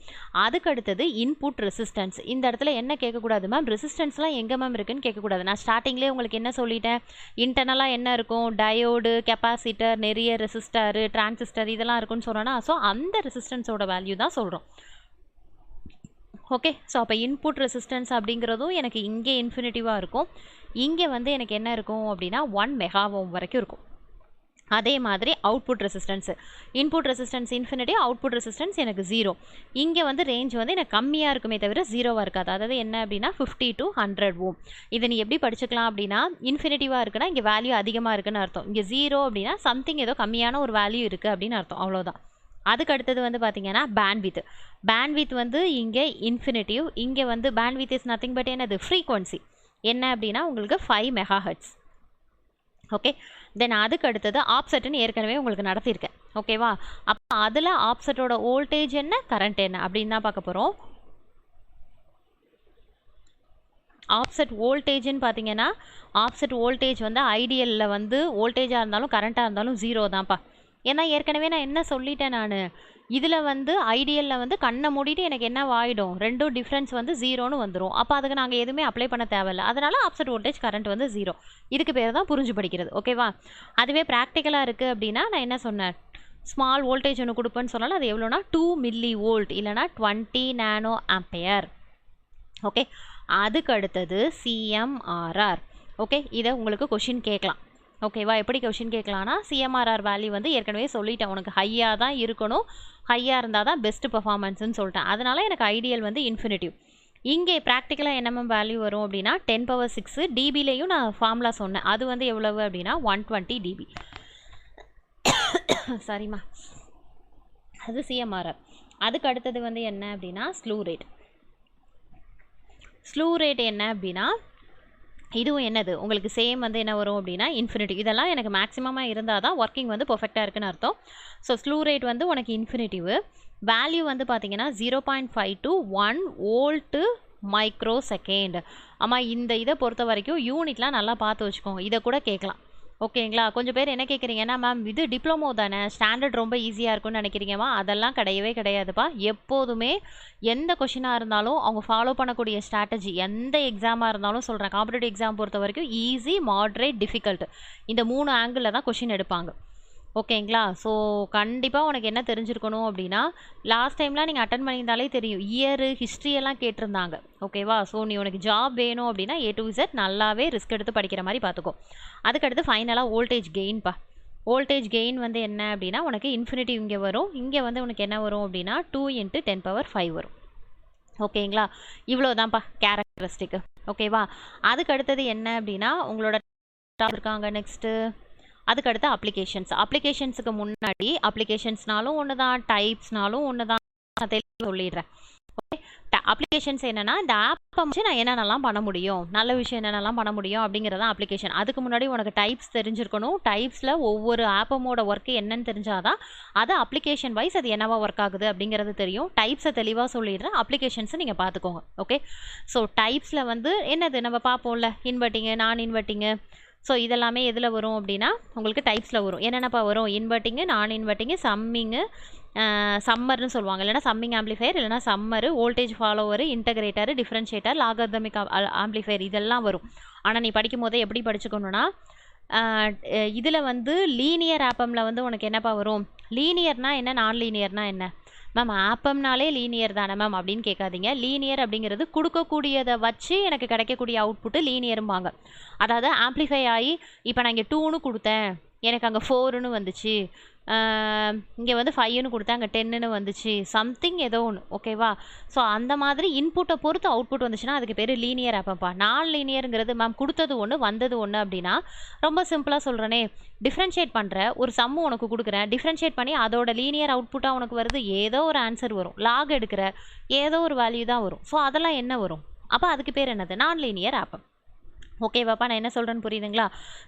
அதுக்கு அடுத்தது இன்புட் ரெசிஸ்டன்ஸ். இந்த இடத்துல என்ன கேட்கக்கூடாது மேம், ரெசிஸ்டன்ஸ்லாம் எங்கே மேம் இருக்குன்னு கேட்கக்கூடாது. நான் ஸ்டார்டிங்லேயே உங்களுக்கு என்ன சொல்லிட்டேன், இன்டர்னலாக என்ன இருக்கும், டயோடு, கெப்பாசிட்டர், நிறைய ரெசிஸ்டர், டிரான்சிஸ்டர் இதெல்லாம் இருக்குன்னு சொன்னோன்னா, ஸோ அந்த ரெசிஸ்டன்ஸோட வேல்யூ தான் சொல்கிறோம். ஓகே, ஸோ அப்போ இன்புட் ரெசிஸ்டன்ஸ் அப்படிங்கிறதும் எனக்கு இங்கே இன்ஃபினிட்டிவாக இருக்கும். இங்கே வந்து எனக்கு என்ன இருக்கும் அப்படின்னா 1 மெகா ஓம் வரைக்கும் இருக்கும். அதே மாதிரி output resistance, input resistance infinity, output resistance எனக்கு 0. இங்கே வந்து ரேஞ்ச் வந்து எனக்கு கம்மியாக இருக்குமே தவிர 0வாக இருக்காது. அதாவது என்ன அப்படின்னா 50 to 100 ஓம். இதை நீ எப்படி படிச்சுக்கலாம் அப்படின்னா, இன்ஃபினிட்டிவாக இருக்குன்னா இங்கே வேல்யூ அதிகமாக இருக்குன்னு அர்த்தம். இங்கே 0 அப்படின்னா சம்திங் ஏதோ கம்மியான ஒரு வேல்யூ இருக்குது அப்படின்னு அர்த்தம். அவ்வளோதான். அதுக்கு அடுத்தது வந்து பார்த்தீங்கன்னா பேண்ட்வித். பேண்ட்வித் வந்து இங்கே இன்ஃபினிட்டிவ், இங்கே வந்து பேண்ட்வித் இஸ் நத்திங் பட் என்னது, ஃப்ரீக்வன்சி. என்ன அப்படின்னா உங்களுக்கு 5 மெகாஹெர்ட்ஸ். ஓகே, தென் அதுக்கு அடுத்தது ஆப்செட்டுன்னு ஏற்கனவே உங்களுக்கு நடத்தியிருக்கேன். ஓகேவா? அப்போ அதில் ஆப்செட்டோட வோல்டேஜ் என்ன, கரண்ட் என்ன அப்படின்னு தான் பார்க்க போகிறோம். ஆப்செட் வோல்டேஜ்னு பார்த்தீங்கன்னா, ஆப்செட் வோல்டேஜ் வந்து ஐடியலில் வந்து வோல்டேஜாக இருந்தாலும் கரண்ட்டாக இருந்தாலும் 0 தான்ப்பா. ஏன்னா ஏற்கனவே நான் என்ன சொல்லிட்டேன், நான் இதில் வந்து ஐடியலில் வந்து கண்ணை மூடிட்டு எனக்கு என்ன ஆகிடும், ரெண்டும் டிஃப்ரென்ஸ் வந்து 0ன்னு வந்துடும். அப்போ அதுக்கு நாங்கள் எதுவுமே அப்ளை பண்ண தேவையில்லை. அதனால் ஆப்செட் வோல்டேஜ் கரண்ட் வந்து 0. இதுக்கு பேர் தான் புரிஞ்சு படிக்கிறது. ஓகேவா? அதுவே ப்ராக்டிக்கலாக இருக்குது அப்படின்னா நான் என்ன சொன்னேன், ஸ்மால் வோல்டேஜ் ஒன்று கொடுப்பேன்னு சொன்னாலும் அது எவ்வளோனா 2 மில்லி வோல்ட் இல்லைனா 20 நானோ ஆம்பியர். ஓகே, அதுக்கு அடுத்தது சிஎம்ஆர்ஆர். ஓகே, இதை உங்களுக்கு கொஷின் கேட்கலாம். ஓகேவா? எப்படி கொஷின் கேட்கலான்னா, சிஎம்ஆர்ஆர் வேல்யூ வந்து ஏற்கனவே சொல்லிட்டேன், உனக்கு ஹையாக தான் இருக்கணும், ஹையாக இருந்தால் தான் பெஸ்ட் பர்ஃபார்மன்ஸ்னு சொல்லிட்டேன். அதனால் எனக்கு ஐடியல் வந்து இன்ஃபினிட்டிவ். இங்கே ப்ராக்டிக்கலாக என்னென்ன வேல்யூ வரும் அப்படின்னா 10⁻⁶. டிபிலையும் நான் ஃபார்முலா சொன்னேன், அது வந்து எவ்வளவு அப்படின்னா 120 டிபி. சரிம்மா, அது சிஎம்ஆர்ஆர். அதுக்கு அடுத்தது வந்து என்ன அப்படின்னா ஸ்லூ ரேட். ஸ்லூ ரேட் என்ன அப்படின்னா இதுவும் என்னது உங்களுக்கு சேம் வந்து என்ன வரும் அப்படின்னா இன்ஃபினிட்டி. இதெல்லாம் எனக்கு மேக்ஸிமமாக இருந்தால் தான் ஒர்க்கிங் வந்து பர்ஃபெக்டாக இருக்குன்னு அர்த்தம். ஸோ ஸ்லூ ரேட் வந்து உனக்கு இன்ஃபினிட்டிவ். வேல்யூ வந்து பார்த்தீங்கன்னா 0.5 to 1 வோல்ட்டு மைக்ரோ செகண்ட். ஆமாம், இந்த இதை பொறுத்த வரைக்கும் யூனிட்லாம் நல்லா பார்த்து வச்சுக்கோங்க, இதை கூட கேட்கலாம். ஓகேங்களா? கொஞ்சம் பேர் என்ன கேட்குறீங்கன்னா, மேம் இது டிப்ளமோ தானே, ஸ்டாண்டர்ட் ரொம்ப ஈஸியாக இருக்கும்னு நினைக்கிறீங்கம்மா. அதெல்லாம் கிடையவே கிடையாதுப்பா. எப்போதுமே எந்த கொஷினாக இருந்தாலும் அவங்க ஃபாலோ பண்ணக்கூடிய ஸ்ட்ராட்டஜி, எந்த எக்ஸாமாக இருந்தாலும் சொல்கிறேன், காம்படிட்டிவ் எக்ஸாம் பொறுத்த வரைக்கும் ஈஸி, மாட்ரேட், டிஃபிகல்ட், இந்த 3 ஆங்கிளில் தான் கொஷின் எடுப்பாங்க. ஓகேங்களா? ஸோ கண்டிப்பாக உனக்கு என்ன தெரிஞ்சிருக்கணும் அப்படின்னா, லாஸ்ட் டைம்லாம் நீங்கள் அட்டன் பண்ணியிருந்தாலே தெரியும், இயரு ஹிஸ்ட்ரியெல்லாம் கேட்டிருந்தாங்க. ஓகேவா? ஸோ நீ உனக்கு ஜாப் வேணும் அப்படின்னா A to Z நல்லாவே ரிஸ்க் எடுத்து படிக்கிற மாதிரி பார்த்துக்கோ. அதுக்கடுத்து ஃபைனலாக வோல்டேஜ் கெயின்ப்பா. வோல்டேஜ் கெயின் வந்து என்ன அப்படின்னா உனக்கு இன்ஃபினிட்டி இங்கே வரும், இங்கே வந்து உனக்கு என்ன வரும் அப்படின்னா 2 × 10⁻⁵ வரும். ஓகேங்களா? இவ்வளோ தான்ப்பா கேரக்டரிஸ்டிக்கு. ஓகேவா? அதுக்கு அடுத்தது என்ன அப்படின்னா உங்களோட இருக்காங்க நெக்ஸ்ட்டு. அதுக்கடுத்து அப்ளிகேஷன்ஸுக்கு முன்னாடி அப்ளிகேஷன்ஸ்னாலும் ஒன்று தான், டைப்ஸ்னாலும் ஒன்று தான், நான் தெளிவாக சொல்லிடுறேன். ஓகே, அப்ளிகேஷன்ஸ் என்னென்னா இந்த ஆப்பை வச்சு நான் என்னென்னலாம் பண்ண முடியும், நல்ல விஷயம் என்னென்னலாம் பண்ண முடியும் அப்படிங்கிறதான் அப்ளிகேஷன். அதுக்கு முன்னாடி உனக்கு டைப்ஸ் தெரிஞ்சிருக்கணும். டைப்ஸில் ஒவ்வொரு ஆப்பமோட ஒர்க்கு என்னன்னு தெரிஞ்சாதான் அது அப்ளிகேஷன் வைஸ் அது என்னவா ஒர்க் ஆகுது அப்படிங்கிறது தெரியும். டைப்ஸை தெளிவாக சொல்லிடுறேன், அப்ளிகேஷன்ஸை நீங்கள் பார்த்துக்கோங்க. ஓகே, ஸோ டைப்ஸில் வந்து என்னது நம்ம பார்ப்போம்ல, இன்வெர்ட்டிங்கு, நான் இன்வெர்ட்டிங்கு. ஸோ இதெல்லாமே எதில் வரும் அப்படின்னா உங்களுக்கு டைப்ஸில் வரும். என்னென்னப்பா வரும், இன்வெர்ட்டிங்கு, நான் இன்வெர்ட்டிங்கு, சம்மிங்கு, சம்மர்னு சொல்லுவாங்க, இல்லைனா சம்மிங் ஆம்ப்ளிஃபையர், இல்லைனா summer, voltage follower, integrator, differentiator, logarithmic amplifier, இதெல்லாம் வரும். ஆனால் நீ படிக்கும் போதே எப்படி படிச்சுக்கணுன்னா, இதில் வந்து லீனியர் ஆப்பமில் வந்து உனக்கு என்னப்பா வரும், லீனியர்னா என்ன, நான் லீனியர்னா என்ன. மேம் ஆப்பம்னாலே லீனியர் தானே மேம் அப்படின்னு கேட்காதீங்க. லீனியர் அப்படிங்கிறது கொடுக்கக்கூடியதை வச்சு எனக்கு கிடைக்கக்கூடிய அவுட்புட்டு லீனியரும்பாங்க. அதாவது ஆம்ப்ளிஃபை ஆகி இப்போ நான் இங்கே 2ன்னு கொடுத்தேன், எனக்கு அங்கே 4ன்னு வந்துச்சு, இங்கே வந்து 5ன்னு கொடுத்தேன், அங்கே 10ன்னு வந்துச்சு, சம்திங் ஏதோ ஒன்று. ஓகேவா? ஸோ அந்த மாதிரி இன்புட்டை பொறுத்து அவுட்புட் வந்துச்சுன்னா அதுக்கு பேர் லீனியர் ஆப்பப்பா. நான் லீனியருங்கிறது மேம் கொடுத்தது ஒன்று வந்தது ஒன்று அப்படின்னா ரொம்ப சிம்பிளாக சொல்கிறேனே, டிஃப்ரென்ஷியேட் பண்ணுற ஒரு சம்மு உனக்கு கொடுக்குறேன், டிஃப்ரென்ஷியேட் பண்ணி அதோட லீனியர் அவுட்புட்டாக உனக்கு வருது, ஏதோ ஒரு ஆன்சர் வரும். லாக் எடுக்கிற ஏதோ ஒரு வேல்யூ தான் வரும். ஸோ அதெல்லாம் என்ன வரும்? அப்போ அதுக்கு பேர் என்னது? நான் லீனியர் ஆப்பம். ஓகேவாப்பா, நான் என்ன சொல்கிறேன்னு புரியுதுங்களா?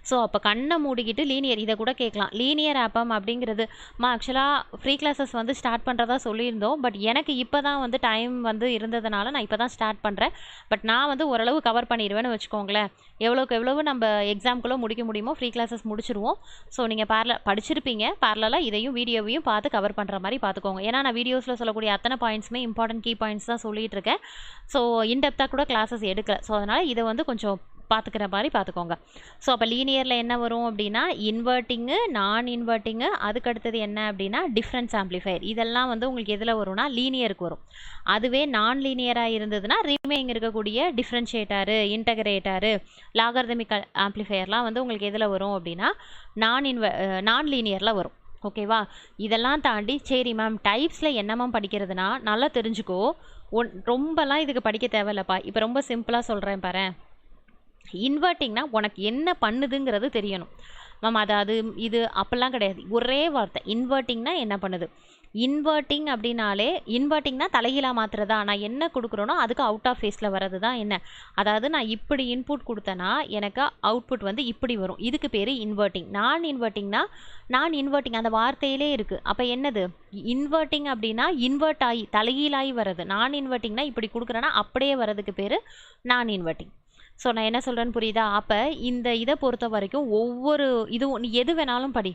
ஸோ அப்போ கண்ணை மூடிக்கிட்டு லீனியர் இதை கூட கேட்கலாம். லீனியர் ஆப்பம் அப்படிங்கிறது ஆக்சுவலாக ஃப்ரீ கிளாஸஸ் வந்து ஸ்டார்ட் பண்ணுறதா சொல்லியிருந்தோம். பட் எனக்கு இப்போ தான் வந்து டைம் வந்து இருந்ததுனால நான் இப்போ தான் ஸ்டார்ட் பண்ணுறேன். பட் நான் வந்து ஓரளவு கவர் பண்ணிடுவேன்னு வச்சுக்கோங்களேன். எவ்வளோக்கு எவ்வளவு நம்ம எக்ஸாம்குள்ளே முடிக்க முடியுமோ ஃப்ரீ கிளாஸஸ் முடிச்சிருவோம். ஸோ நீங்கள் படிச்சிருப்பீங்க, பேரலாக இதையும் வீடியோவையும் பார்த்து கவர் பண்ணுற மாதிரி பார்த்துக்கோங்க. ஏன்னா நான் வீடியோஸில் சொல்லக்கூடிய அத்தனை பாயிண்ட்ஸுமே இம்பார்ட்டன்ட் கீ பாயிண்ட்ஸ் தான் சொல்லிகிட்டு இருக்கேன். ஸோ இன்டெப்த்தாக கூட கிளாஸஸ் எடுக்கல. ஸோ அதனால் இதை வந்து கொஞ்சம் பார்த்துக்கிற மாதிரி பார்த்துக்கோங்க. ஸோ அப்போ லீனியரில் என்ன வரும் அப்படின்னா இன்வெர்ட்டிங்கு, நான் இன்வெர்ட்டிங்கு, அதுக்கு அடுத்தது என்ன அப்படின்னா டிஃப்ரென்ஸ் ஆம்ப்ளிஃபையர். இதெல்லாம் வந்து உங்களுக்கு எதில் வரும்னா லீனியருக்கு வரும். அதுவே நான் லீனியராக இருந்ததுன்னா ரிமைனிங் இருக்கக்கூடிய டிஃப்ரென்ஷியேட்டரு, இன்டகிரேட்டரு, லாகர்தமிக் ஆம்ப்ளிஃபையர்லாம் வந்து உங்களுக்கு எதில் வரும் அப்படின்னா நான் லீனியரில் வரும். ஓகேவா? இதெல்லாம் தாண்டி சரி மேம் டைப்ஸில் என்ன மேம் படிக்கிறதுனா நல்லா தெரிஞ்சுக்கோ. ரொம்பலாம் இதுக்கு படிக்க தேவையில்லப்பா. இப்போ ரொம்ப சிம்பிளாக சொல்கிறேன் பாரு. இன்வெர்ட்டிங்னா உனக்கு என்ன பண்ணுதுங்கிறது தெரியணும் மேம். அதாவது இது அப்பெல்லாம் கிடையாது, ஒரே வார்த்தை. இன்வெர்ட்டிங்னா என்ன பண்ணுது? இன்வெர்ட்டிங் அப்படின்னாலே இன்வெர்ட்டிங்னா தலைகீழாக மாற்றுறதா? நான் என்ன கொடுக்குறேனோ அதுக்கு அவுட் ஆஃப் ஃபேஸில் வர்றது தான் என்ன. அதாவது நான் இப்படி இன்புட் கொடுத்தேன்னா எனக்கு அவுட்புட் வந்து இப்படி வரும். இதுக்கு பேர் இன்வெர்ட்டிங். நான் இன்வெர்ட்டிங் அந்த வார்த்தையிலே இருக்குது. அப்போ என்னது இன்வெர்ட்டிங் அப்படின்னா இன்வெர்ட் ஆகி தலைகீழாகி வர்றது. நான் இன்வெர்ட்டிங்னா இப்படி கொடுக்குறேன்னா அப்படியே வர்றதுக்கு பேர் நான் இன்வெர்ட்டிங். ஸோ நான் என்ன சொல்கிறேன்னு புரியுதா? அப்போ இந்த இதை பொறுத்த வரைக்கும் ஒவ்வொரு இதுவும் நீ எது வேணாலும் படி,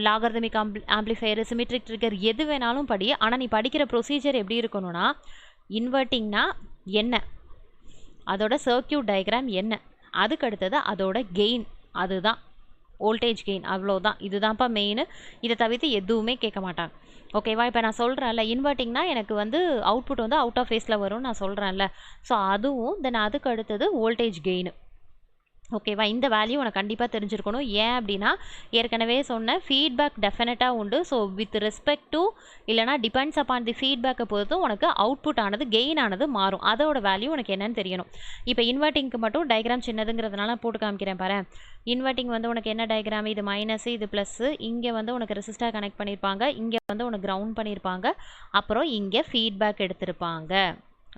லாகர்தமிக் ஆம்ப்ளிஃபையர், சிமெட்ரிக் ட்ரிகர், எது வேணாலும் படி. ஆனால் நீ படிக்கிற ப்ரொசீஜர் எப்படி இருக்கணும்னா இன்வெர்ட்டிங்னா என்ன, அதோட சர்க்கியூட் டயக்ராம் என்ன, அதுக்கு அடுத்தது அதோட கெயின், அதுதான் வோல்டேஜ் கெயின், அவ்வளோதான். இதுதான்ப்பா மெயின். இதை தவிர்த்து எதுவுமே கேட்க மாட்டாங்க. ஓகேவா? இப்போ நான் சொல்கிறேன்ல இன்வெர்ட்டிங்னா எனக்கு வந்து அவுட்புட் வந்து அவுட் ஆஃப் ஃபேஸில் வரும்னு நான் சொல்கிறேன்ல. ஸோ அதுவும் தென் அதுக்கு அடுத்தது வோல்டேஜ் கெயின். ஓகேவா? இந்த வேல்யூ உனக்கு கண்டிப்பாக தெரிஞ்சிருக்கணும். ஏன் அப்படின்னா ஏற்கனவே சொன்ன ஃபீட்பேக் டெஃபினட்டாக உண்டு. ஸோ வித் ரெஸ்பெக்ட் டு இல்லைனா டிபெண்ட்ஸ் அப்பான் தி ஃபீட்பேக்கை பொறுத்தும் உனக்கு அவுட்புட் ஆனது கெயின் ஆனது மாறும். அதோட வேல்யூ உனக்கு என்னன்னு தெரியணும். இப்போ இன்வெர்ட்டிங்க்கு மட்டும் டயக்ராம் சின்னதுங்கிறதுனால போட்டு காமிக்கிறேன் பாரு. இன்வெர்ட்டிங் வந்து உனக்கு என்ன டயக்ராம்? இது மைனஸ், இது ப்ளஸ்ஸு. இங்கே வந்து உனக்கு ரெசிஸ்டர் கனெக்ட் பண்ணியிருப்பாங்க, இங்கே வந்து உனக்கு கிரவுண்ட் பண்ணியிருப்பாங்க, அப்புறம் இங்கே ஃபீட்பேக் எடுத்திருப்பாங்க.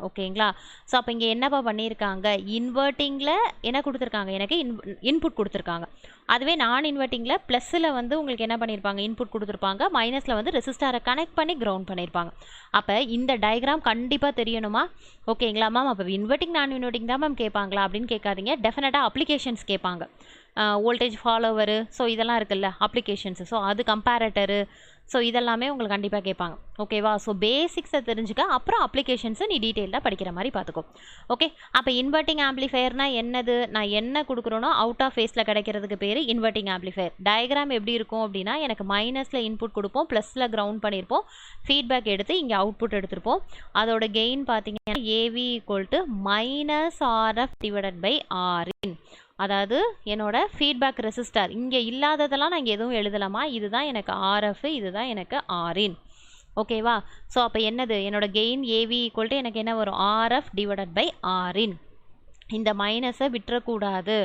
ஓகேங்களா? ஸோ அப்போ இங்கே என்னப்பா பண்ணியிருக்காங்க? இன்வெர்ட்டிங்கில் என்ன கொடுத்துருக்காங்க? எனக்கு இன்புட் கொடுத்துருக்காங்க. அதுவே நான் இன்வெர்ட்டிங்கில் ப்ளஸ்ஸில் வந்து உங்களுக்கு என்ன பண்ணியிருப்பாங்க? இன்புட் கொடுத்துருப்பாங்க. மைனஸில் வந்து ரெசிஸ்டரை கனெக்ட் பண்ணி கிரவுண்ட் பண்ணியிருப்பாங்க. அப்போ இந்த டயக்ராம் கண்டிப்பாக தெரியணுமா? ஓகேங்களா மேம்? அப்போ இன்வெர்ட்டிங் நான் இன்வெர்ட்டிங் தான் மேம் கேட்பாங்களா அப்படின்னு கேட்காதீங்க. டெஃபினட்டாக அப்ளிகேஷன்ஸ் கேட்பாங்க. வோல்டேஜ் ஃபாலோவரு, ஸோ இதெல்லாம் இருக்குல்ல அப்ளிகேஷன்ஸு, ஸோ அது கம்பேரட்டரு, ஸோ இதெல்லாமே உங்களுக்கு கண்டிப்பாக கேட்பாங்க. ஓகேவா? ஸோ பேசிக்ஸை தெரிஞ்சுக்க, அப்புறம் அப்ளிகேஷன்ஸை நீ டீட்டெயிலாக படிக்கிற மாதிரி பார்த்துக்கோ. ஓகே? அப்போ இன்வெர்ட்டிங் ஆம்ப்ளிஃபையர்னால் என்னது? நான் என்ன கொடுக்குறோனோ அவுட் ஆஃப் ஃபேஸில் கிடைக்கிறதுக்கு பேர் இன்வெர்ட்டிங் ஆம்ப்ளிஃபையர். டயக்ராம் எப்படி இருக்கும் அப்படின்னா எனக்கு மைனஸில் இன்புட் கொடுப்போம், ப்ளஸில் கிரவுண்ட் பண்ணியிருப்போம், ஃபீட்பேக் எடுத்து இங்கே அவுட்புட் எடுத்திருப்போம். அதோட கெயின் பார்த்தீங்கன்னா AV equal to minus RF divided by R in. அதாவது என்னோட ஃபீட்பேக் ரெசிஸ்டர் இங்கே இல்லாததெல்லாம் நான் இங்கே எதுவும் எழுதலாமா? இதுதான் எனக்கு ஆர்எஃப், இதுதான் எனக்கு ஆர்இன். ஓகேவா? ஸோ அப்போ என்னது என்னோட கெயின் ஏவி ஈக்குவல் டு எனக்கு என்ன வரும்? RF divided by R in. இந்த மைனஸை விட்டுறக்கூடாது.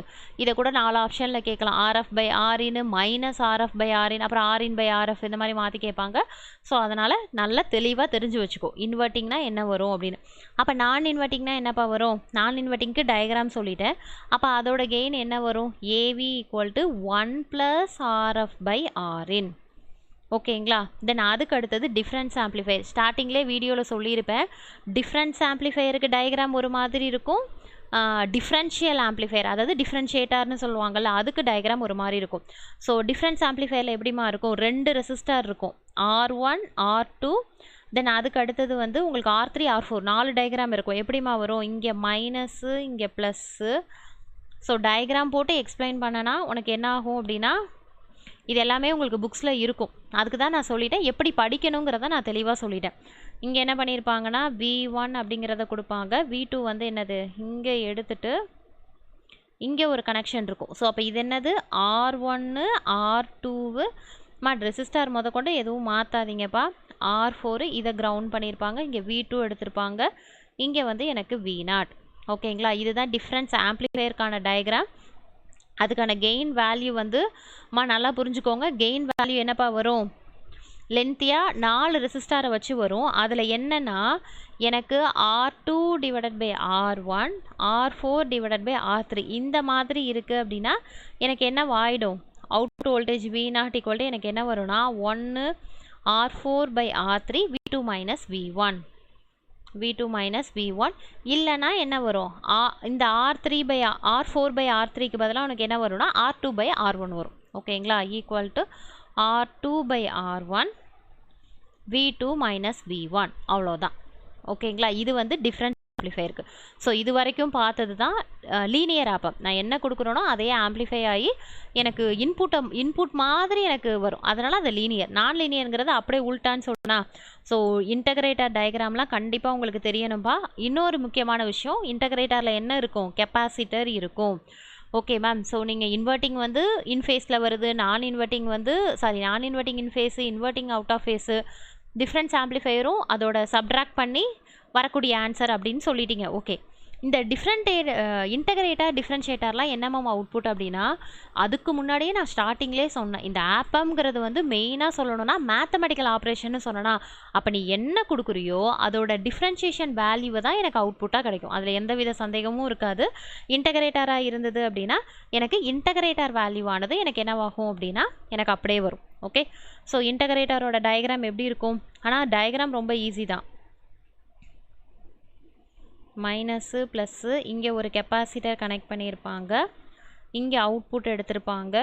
இதை கூட 4 ஆப்ஷனில் கேட்கலாம். ஆர்எஃப் பை ஆர்இன்னு, மைனஸ் ஆர்எஃப் பை ஆர்இன், அப்புறம் ஆர்இன் பை ஆர்எஃப், இந்த மாதிரி மாற்றி கேட்பாங்க. ஸோ அதனால் நல்லா தெளிவாக தெரிஞ்சு வச்சுக்கோ இன்வெர்ட்டிங்னா என்ன வரும் அப்படின்னு. அப்போ நான் இன்வெர்ட்டிங்னா என்னப்பா வரும்? நான் இன்வெர்ட்டிங்க்கு டயக்ராம் சொல்லிட்டேன். அப்போ அதோட கெயின் என்ன வரும்? AV equal to 1 + RF by ஆர்இன். ஓகேங்களா? தென் அதுக்கு அடுத்தது டிஃப்ரென்ஸ் ஆம்ப்ளிஃபையர். ஸ்டார்டிங்லேயே வீடியோவில் சொல்லியிருப்பேன். டிஃப்ரென்ஸ் ஆம்ப்ளிஃபையருக்கு டயக்ராம் ஒரு மாதிரி இருக்கும், டிஃப்ரென்ஷியல் ஆம்ப்ளிஃபையர் அதாவது டிஃப்ரென்ஷியேட்டர்னு சொல்லுவாங்கள்ல, அதுக்கு டயக்ராம் ஒரு மாதிரி இருக்கும். ஸோ டிஃப்ரென்ஸ் ஆம்ப்ளிஃபையரில் எப்படிமா இருக்கும்? 2 ரெசிஸ்டர் இருக்கும், R1 R2, தென் அதுக்கு அடுத்தது வந்து உங்களுக்கு R3 R4, 4 டயக்ராம் இருக்கும். எப்படிமா வரும்? இங்கே மைனஸு, இங்கே ப்ளஸ்ஸு. ஸோ டயக்ராம் போட்டு எக்ஸ்பிளைன் பண்ணனா உனக்கு என்ன ஆகும் அப்படின்னா இது எல்லாமே உங்களுக்கு புக்ஸில் இருக்கும். அதுக்கு தான் நான் சொல்லிட்டேன், எப்படி படிக்கணுங்கிறத நான் தெளிவாக சொல்லிட்டேன். இங்கே என்ன பண்ணியிருப்பாங்கன்னா V1 அப்படிங்கிறத கொடுப்பாங்க. V2 வந்து என்னது இங்கே எடுத்துட்டு இங்கே ஒரு கனெக்ஷன் இருக்கும். ஸோ அப்போ இது என்னது R1 R2 ரெசிஸ்டார் கொண்டு எதுவும் மாற்றாதீங்கப்பா. R4 இதை கிரவுண்ட் பண்ணியிருப்பாங்க. இங்கே V2 எடுத்திருப்பாங்க. இங்கே வந்து எனக்கு V0. ஓகேங்களா, இதுதான் டிஃப்ரென்ஸ் ஆம்ப்ளிஃபையருக்கான டயக்ராம். அதுக்கான கெயின் வேல்யூ வந்து நல்லா புரிஞ்சுக்கோங்க. கெயின் வேல்யூ என்னப்பா வரும், லென்த்தியாக 4 ரெசிஸ்டாரை வச்சு வரும். அதில் என்னென்னா எனக்கு R2 divided by R1 R4 divided by R3 இந்த மாதிரி இருக்குது அப்படின்னா எனக்கு என்ன ஆகிடும், அவுட்புட் வோல்டேஜ் V0 ஈக்குவல் எனக்கு என்ன வரும்னா 1 R4 by R3 V2 minus V1 இல்லைனா என்ன வரும், இந்த R4 பை R3க்கு பதிலாக உனக்கு என்ன வரும்னா R2 பை R1 வரும். ஓகேங்களா, equal to R2 by R1 V2 minus V1 அவ்வளோதான். ஓகேங்களா, இது வந்து டிஃப்ரென்ஸ் ஆம்ப்ளிஃபையருக்கு. ஸோ இது வரைக்கும் பார்த்தது தான் லீனியர் ஆப்பம். நான் என்ன கொடுக்குறேனோ அதே ஆம்ப்ளிஃபை ஆகி எனக்கு இன்புட் மாதிரி எனக்கு வரும். அதனால் அது லீனியர். நான் லீனியருங்கிறது அப்படியே உள்டான்னு சொன்னா. ஸோ இன்டகிரேட்டர் டயக்ராம்லாம் கண்டிப்பாக உங்களுக்கு தெரியணும்பா. இன்னொரு முக்கியமான விஷயம், இன்டகிரேட்டரில் என்ன இருக்கும், கெப்பாசிட்டர் இருக்கும். Okay ma'am. ஸோ நீங்கள் இன்வெர்ட்டிங் வந்து இன்ஃபேஸில் வருது, நான் inverting in phase, inverting out of phase, difference ஆம்ப்ளிஃபையரும் அதோட சப்ட்ராக்ட் பண்ணி வரக்கூடிய ஆன்சர் அப்படின்னு சொல்லிட்டீங்க. ஓகே, இந்த இன்டகிரேட்டர் டிஃப்ரென்ஷியேட்டர்லாம் என்ன மேம் அவுட்புட் அப்படின்னா, அதுக்கு முன்னாடியே நான் ஸ்டார்டிங்லேயே சொன்னேன், இந்த ஆப்பம்ங்கிறது வந்து மெயினாக சொல்லணும்னா மேத்தமெட்டிக்கல் ஆப்ரேஷன்னு சொன்னேன்னா, அப்போ நீ என்ன கொடுக்குறியோ அதோட டிஃப்ரென்ஷியேஷன் வேல்யூவை தான் எனக்கு அவுட்புட்டாக கிடைக்கும். அதில் எந்தவித சந்தேகமும் இருக்காது. இன்டகிரேட்டராக இருந்தது அப்படின்னா எனக்கு இன்டகிரேட்டர் வேல்யூவானது எனக்கு என்னவாகும் அப்படின்னா எனக்கு அப்படியே வரும். ஓகே, ஸோ இன்டகிரேட்டரோட டயக்ராம் எப்படி இருக்கும், ஆனால் டயக்ராம் ரொம்ப ஈஸி தான். மைனஸு ப்ளஸ்ஸு, இங்கே ஒரு கெப்பாசிட்டர் கனெக்ட் பண்ணியிருப்பாங்க, இங்கே அவுட்புட் எடுத்திருப்பாங்க.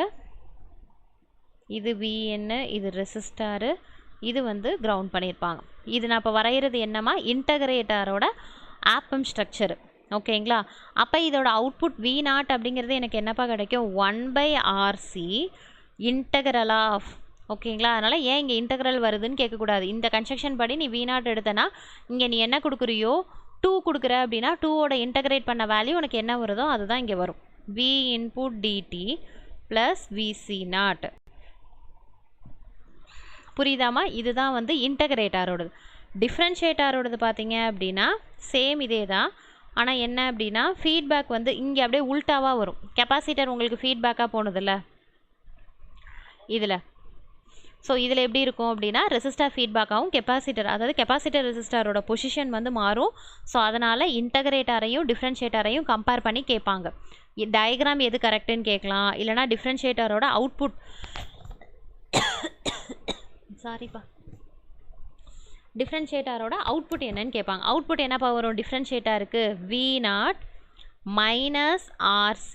இது VN, இது ரெசிஸ்டாரு, இது வந்து கிரவுண்ட் பண்ணியிருப்பாங்க. இது நான் இப்போ வரைகிறது என்னமா இன்டகிரேட்டரோட ஆப்பம் ஸ்ட்ரக்சரு. ஓகேங்களா, அப்போ இதோட அவுட்புட் V0 அப்படிங்கிறது எனக்கு என்னப்பா கிடைக்கும், 1/RC இன்டகரல் ஆஃப். ஓகேங்களா, அதனால் ஏன் இங்கே இன்டகரல் வருதுன்னு கேட்கக்கூடாது. இந்த கன்ஸ்ட்ரக்ஷன் படி நீ V0 எடுத்தனா இங்கே நீ என்ன கொடுக்குறியோ 2 கொடுக்குற அப்படின்னா 2ஓட இன்டகிரேட் பண்ண வேல்யூ உனக்கு என்ன வருதோ அதுதான் இங்கே வரும். V input dt plus VC0. புரியுதாமா, இதுதான் வந்து இன்டகிரேட்டரோடது. டிஃப்ரென்ஷியேட்டரோடது பார்த்தீங்க அப்படின்னா சேம் இதே தான். ஆனால் என்ன அப்படின்னா ஃபீட்பேக் வந்து இங்கே அப்படியே உல்ட்டாவாக வரும். கெப்பாசிட்டர் உங்களுக்கு ஃபீட்பேக்காக போனதில்ல இதில். ஸோ இதில் எப்படி இருக்கும் அப்படின்னா ரெசிஸ்டார் ஃபீட்பேக்காகவும் அதாவது கெப்பாசிட்டர் ரெசிஸ்டாரோட பொசிஷன் வந்து மாறும். ஸோ அதனால் இன்டகிரேட்டரையும் டிஃப்ரென்ஷியேட்டரையும் கம்பேர் பண்ணி கேட்பாங்க. டயக்ராம் எது கரெக்டுன்னு கேட்கலாம், இல்லைனா டிஃப்ரென்ஷியேட்டரோட அவுட்புட் டிஃப்ரென்ஷியேட்டரோட அவுட்புட் என்னன்னு கேட்பாங்க. அவுட்புட் என்னப்பா வரும் டிஃப்ரென்ஷியேட்டருக்கு, V0 minus RC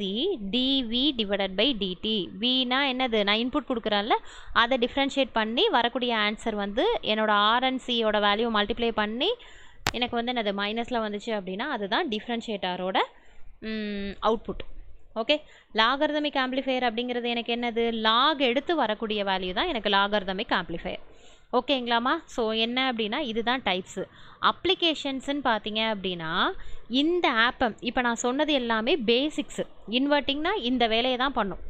dV divided by dt. Vனா என்னது, நான் இன்புட் கொடுக்குறேன்ல, அதை டிஃப்ரென்ஷியேட் பண்ணி வரக்கூடிய ஆன்சர் வந்து என்னோட RNCயோட வேல்யூ மல்டிப்ளை பண்ணி எனக்கு வந்து என்னது மைனஸில் வந்துச்சு அப்படின்னா அதுதான் டிஃப்ரென்ஷியேட்டரோட அவுட்புட். ஓகே, லாகர்தமிக் ஆம்ப்ளிஃபையர் அப்படிங்கிறது எனக்கு என்னது, லாக் எடுத்து வரக்கூடிய வேல்யூ தான் எனக்கு லாகர்தமிக் ஆம்ப்ளிஃபையர். ஓகேங்களாம்மா. ஸோ என்ன அப்படின்னா இதுதான் டைப்ஸு. அப்ளிகேஷன்ஸுன்னு பார்த்தீங்க அப்படின்னா இந்த ஆப்பம் இப்போ நான் சொன்னது எல்லாமே பேசிக்ஸு. இன்வெர்ட்டிங்னா இந்த வேலையை தான் பண்ணும்,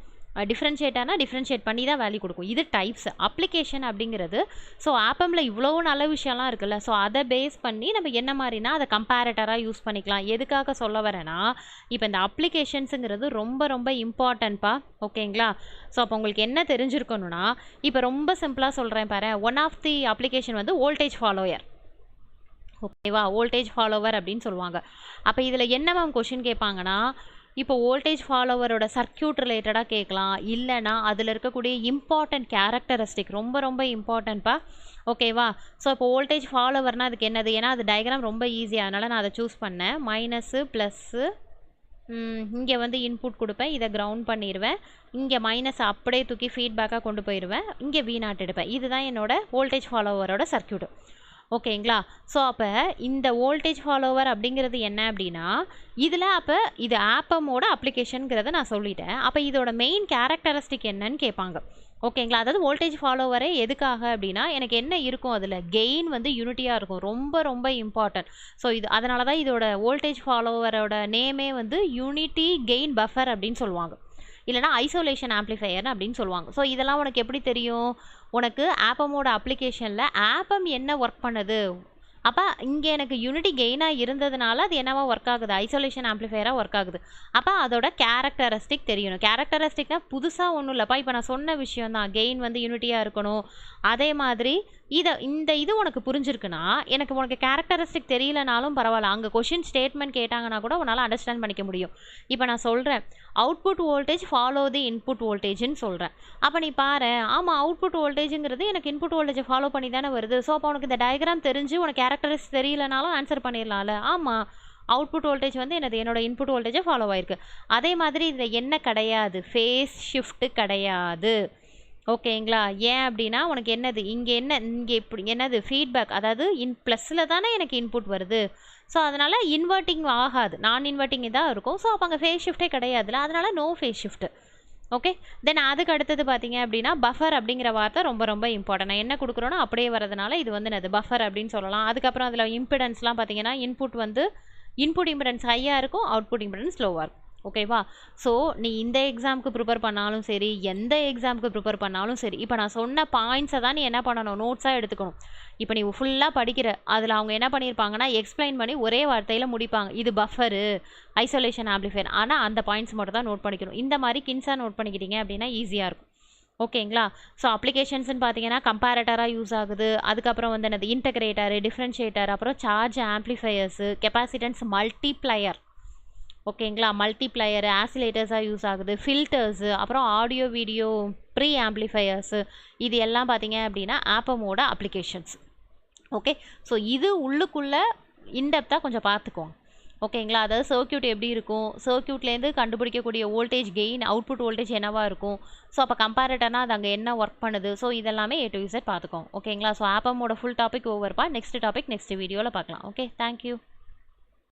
டிஃப்ரென்ஷியேட்டர்னா டிஃப்ரென்ஷியேட் பண்ணி தான் வேல்யூ கொடுக்கும். இது டைப்ஸ். அப்ளிகேஷன் அப்படிங்கிறது ஸோ ஆப்பமில் இவ்வளோ நல்ல விஷயம்லாம் இருக்குல்ல, ஸோ அதை பேஸ் பண்ணி நம்ம என்ன மாதிரினா அதை கம்பேரட்டராக யூஸ் பண்ணிக்கலாம். எதுக்காக சொல்ல வரேன்னா இப்போ இந்த அப்ளிகேஷன்ஸுங்கிறது ரொம்ப ரொம்ப இம்பார்ட்டன்ட்ப்பா. ஓகேங்களா, ஸோ அப்போ உங்களுக்கு என்ன தெரிஞ்சிருக்கணும்னா இப்போ ரொம்ப சிம்பிளாக சொல்கிறேன் பாரு. ஒன் ஆஃப் தி அப்ளிகேஷன் வந்து வோல்டேஜ் ஃபாலோயர். ஓகேவா, வோல்டேஜ் ஃபாலோவர் அப்படின்னு சொல்லுவாங்க. அப்போ இதில் என்ன மேம் கொஷின் கேட்பாங்கன்னா இப்போ வோல்டேஜ் ஃபாலோவரோட சர்க்கியூட் ரிலேட்டடாக கேட்கலாம், இல்லைனா அதில் இருக்கக்கூடிய இம்பார்ட்டன்ட் கேரக்டரிஸ்டிக் ரொம்ப ரொம்ப இம்பார்ட்டன்ட்ப்பா. ஓகேவா, ஸோ இப்போ வோல்டேஜ் ஃபாலோவர்னால் அதுக்கு என்னது, ஏன்னா அது டயக்ராம் ரொம்ப ஈஸியாக, அதனால் நான் அதை சூஸ் பண்ணேன். மைனஸு ப்ளஸ்ஸு, இங்கே வந்து இன்புட் கொடுப்பேன், இதை கிரவுண்ட் பண்ணிடுவேன், இங்கே மைனஸ் அப்படியே தூக்கி ஃபீட்பேக்காக கொண்டு போயிடுவேன், இங்கே V0 எடுப்பேன். இதுதான் என்னோட வோல்டேஜ் ஃபாலோவரோட சர்க்கியூட்டு. ஓகேங்களா? ஸோ அப்போ இந்த வோல்டேஜ் ஃபாலோவர் அப்படிங்கிறது என்ன அப்படின்னா, இதில் அப்போ இது ஆப்பமோட அப்ளிகேஷனுங்கிறத நான் சொல்லிட்டேன். அப்போ இதோட மெயின் கேரக்டரிஸ்டிக் என்னன்னு கேட்பாங்க. ஓகேங்களா? அதாவது வோல்டேஜ் ஃபாலோவரே எதுக்காக அப்படின்னா, எனக்கு என்ன இருக்கும் அதில் கெயின் வந்து யூனிட்டியாக இருக்கும். ரொம்ப ரொம்ப இம்பார்ட்டன்ட். ஸோ இது அதனால தான் இதோட வோல்டேஜ் ஃபாலோவரோட நேமே வந்து யூனிட்டி கெயின் பஃபர் அப்படின்னு சொல்லுவாங்க. இல்லைனா ஐசோலேஷன் ஆம்ப்ளிஃபையர் அப்படின்னு சொல்லுவாங்க. ஸோ இதெல்லாம் உனக்கு எப்படி தெரியும்? உனக்கு ஆப்பமோட அப்ளிகேஷனில் ஆப்பம் என்ன ஒர்க் பண்ணுது, அப்போ இங்கே எனக்கு யூனிட்டி கெயினாக இருந்ததுனால அது என்னவா ஒர்க் ஆகுது, ஐசோலேஷன் ஆம்ப்ளிஃபையராக ஒர்க் ஆகுது. அப்போ அதோட கேரக்டரிஸ்டிக் தெரியணும். கேரக்டரிஸ்டிக்னா புதுசாக ஒன்றும் இல்லைப்பா, இப்போ நான் சொன்ன விஷயம் தான், கெயின் வந்து யூனிட்டியாக இருக்கணும். அதே மாதிரி இந்த இது உனக்கு புரிஞ்சிருக்குன்னா, உனக்கு கேரக்டரிஸ்டிக் தெரியலனாலும் பரவாயில்ல, அங்கே கொஷின் ஸ்டேட்மெண்ட் கேட்டாங்கன்னா கூட உன்னால் அண்டர்ஸ்டாண்ட் பண்ணிக்க முடியும். இப்போ நான் சொல்கிறேன் output voltage follow the input வோல்டேஜ்னு சொல்கிறேன். அப்போ நீ பாரு, ஆமாம் அவுட்புட் வோல்டேஜுங்கிறது எனக்கு இன்புட் வோல்டேஜை ஃபாலோ பண்ணி தானே வருது. ஸோ அப்போ உனக்கு இந்த டயக்ராம் தெரிஞ்சு உனக்கு கேரக்டரிஸ்டிக் தெரியலனாலும் ஆன்சர் பண்ணிடலாம்ல. ஆமாம், அவுட்புட் வோல்டேஜ் வந்து என்னோட இன்புட் வோல்டேஜை ஃபாலோ ஆயிருக்கு. அதே மாதிரி இதில் என்ன கிடையாது, ஃபேஸ் ஷிஃப்ட்டு கிடையாது. ஓகேங்களா? ஏன் அப்படின்னா உனக்கு என்னது இங்கே இப்படி என்னது ஃபீட்பேக், அதாவது ப்ளஸில் தானே எனக்கு இன்புட் வருது. ஸோ அதனால் இன்வெர்ட்டிங் ஆகாது, நான் இன்வெர்ட்டிங் தான் இருக்கும். ஸோ அப்போ அங்கே ஃபேஸ் ஷிஃப்ட்டே கிடையாதுல, அதனால் நோ ஃபேஸ் ஷிஃப்ட்டு. ஓகே, தென் அதுக்கு அடுத்தது பார்த்தீங்க அப்படின்னா பஃபர் அப்படிங்கிற வார்த்தை ரொம்ப ரொம்ப இம்பார்ட்டன்ட். நான் என்ன கொடுக்குறோன்னா அப்படியே வரதுனால இது வந்து என்னது பஃபர் அப்படின்னு சொல்லலாம். அதுக்கப்புறம் அதில் இம்பிடன்ஸ்லாம் பார்த்தீங்கன்னா இன்புட் இம்பிடன்ஸ் ஹையாக இருக்கும், அவுட்புட் இம்பிடன்ஸ் லோவாக இருக்கும். ஓகேவா? ஸோ நீ இந்த எக்ஸாமுக்கு ப்ரிப்பேர் பண்ணாலும் சரி, எந்த எக்ஸாமுக்கு ப்ரிப்பேர் பண்ணாலும் சரி, இப்போ நான் சொன்ன பாயிண்ட்ஸை தான் நீ என்ன பண்ணணும், நோட்ஸாக எடுத்துக்கணும். இப்போ நீ ஃபுல்லாக படிக்கிற அதில் அவங்க என்ன பண்ணியிருப்பாங்கன்னா எக்ஸ்பிளைன் பண்ணி ஒரே வார்த்தையில் முடிப்பாங்க, இது பஃபரு, ஐசோலேஷன் ஆம்ப்ளிஃபையர். ஆனால் அந்த பாயிண்ட்ஸ் மட்டும் தான் நோட் பண்ணிக்கணும். இந்த மாதிரி கின்ஸாக நோட் பண்ணிக்கிட்டீங்க அப்படின்னா ஈஸியாக இருக்கும். ஓகேங்களா? ஸோ அப்ளிகேஷன்ஸ்னு பார்த்தீங்கன்னா கம்பேரட்டராக யூஸ் ஆகுது. அதுக்கப்புறம் வந்து என்னது இன்டகிரேட்டர், டிஃப்ரென்ஷியேட்டர், அப்புறம் சார்ஜ் ஆம்ப்ளிஃபையர்ஸு, கெப்பாசிட்டன்ஸ், மல்டிப்ளையர். ஓகேங்களா? மல்டிப்ளையர், ஆசிலேட்டர்ஸாக யூஸ் ஆகுது, ஃபில்டர்ஸு, அப்புறம் ஆடியோ வீடியோ ப்ரீ ஆம்ப்ளிஃபையர்ஸு, இது எல்லாம் பார்த்தீங்க அப்படின்னா ஆப்பமோட அப்ளிகேஷன்ஸ். ஓகே, ஸோ இது உள்ளுக்குள்ளே இன்டெப்த்தாக கொஞ்சம் பார்த்துக்கோங்க. ஓகேங்களா? அதாவது சர்க்யூட் எப்படி இருக்கும், சர்க்யூட்லேருந்து கண்டுபிடிக்கக்கூடிய வோல்டேஜ் கெயின், அவுட்புட் வோல்டேஜ் என்னவாக இருக்கும். ஸோ அப்போ கம்பேரட்டர்னா அது அங்கே என்ன ஒர்க் பண்ணுது. ஸோ இதெல்லாமே A to Z பார்த்துக்கோங்க. ஓகேங்களா? ஸோ ஆப்பமோட ஃபுல் டாபிக் ஓவர்ப்பா. நெக்ஸ்ட் டாபிக் நெக்ஸ்ட் வீடியோவில் பார்க்கலாம். Okay, thank you.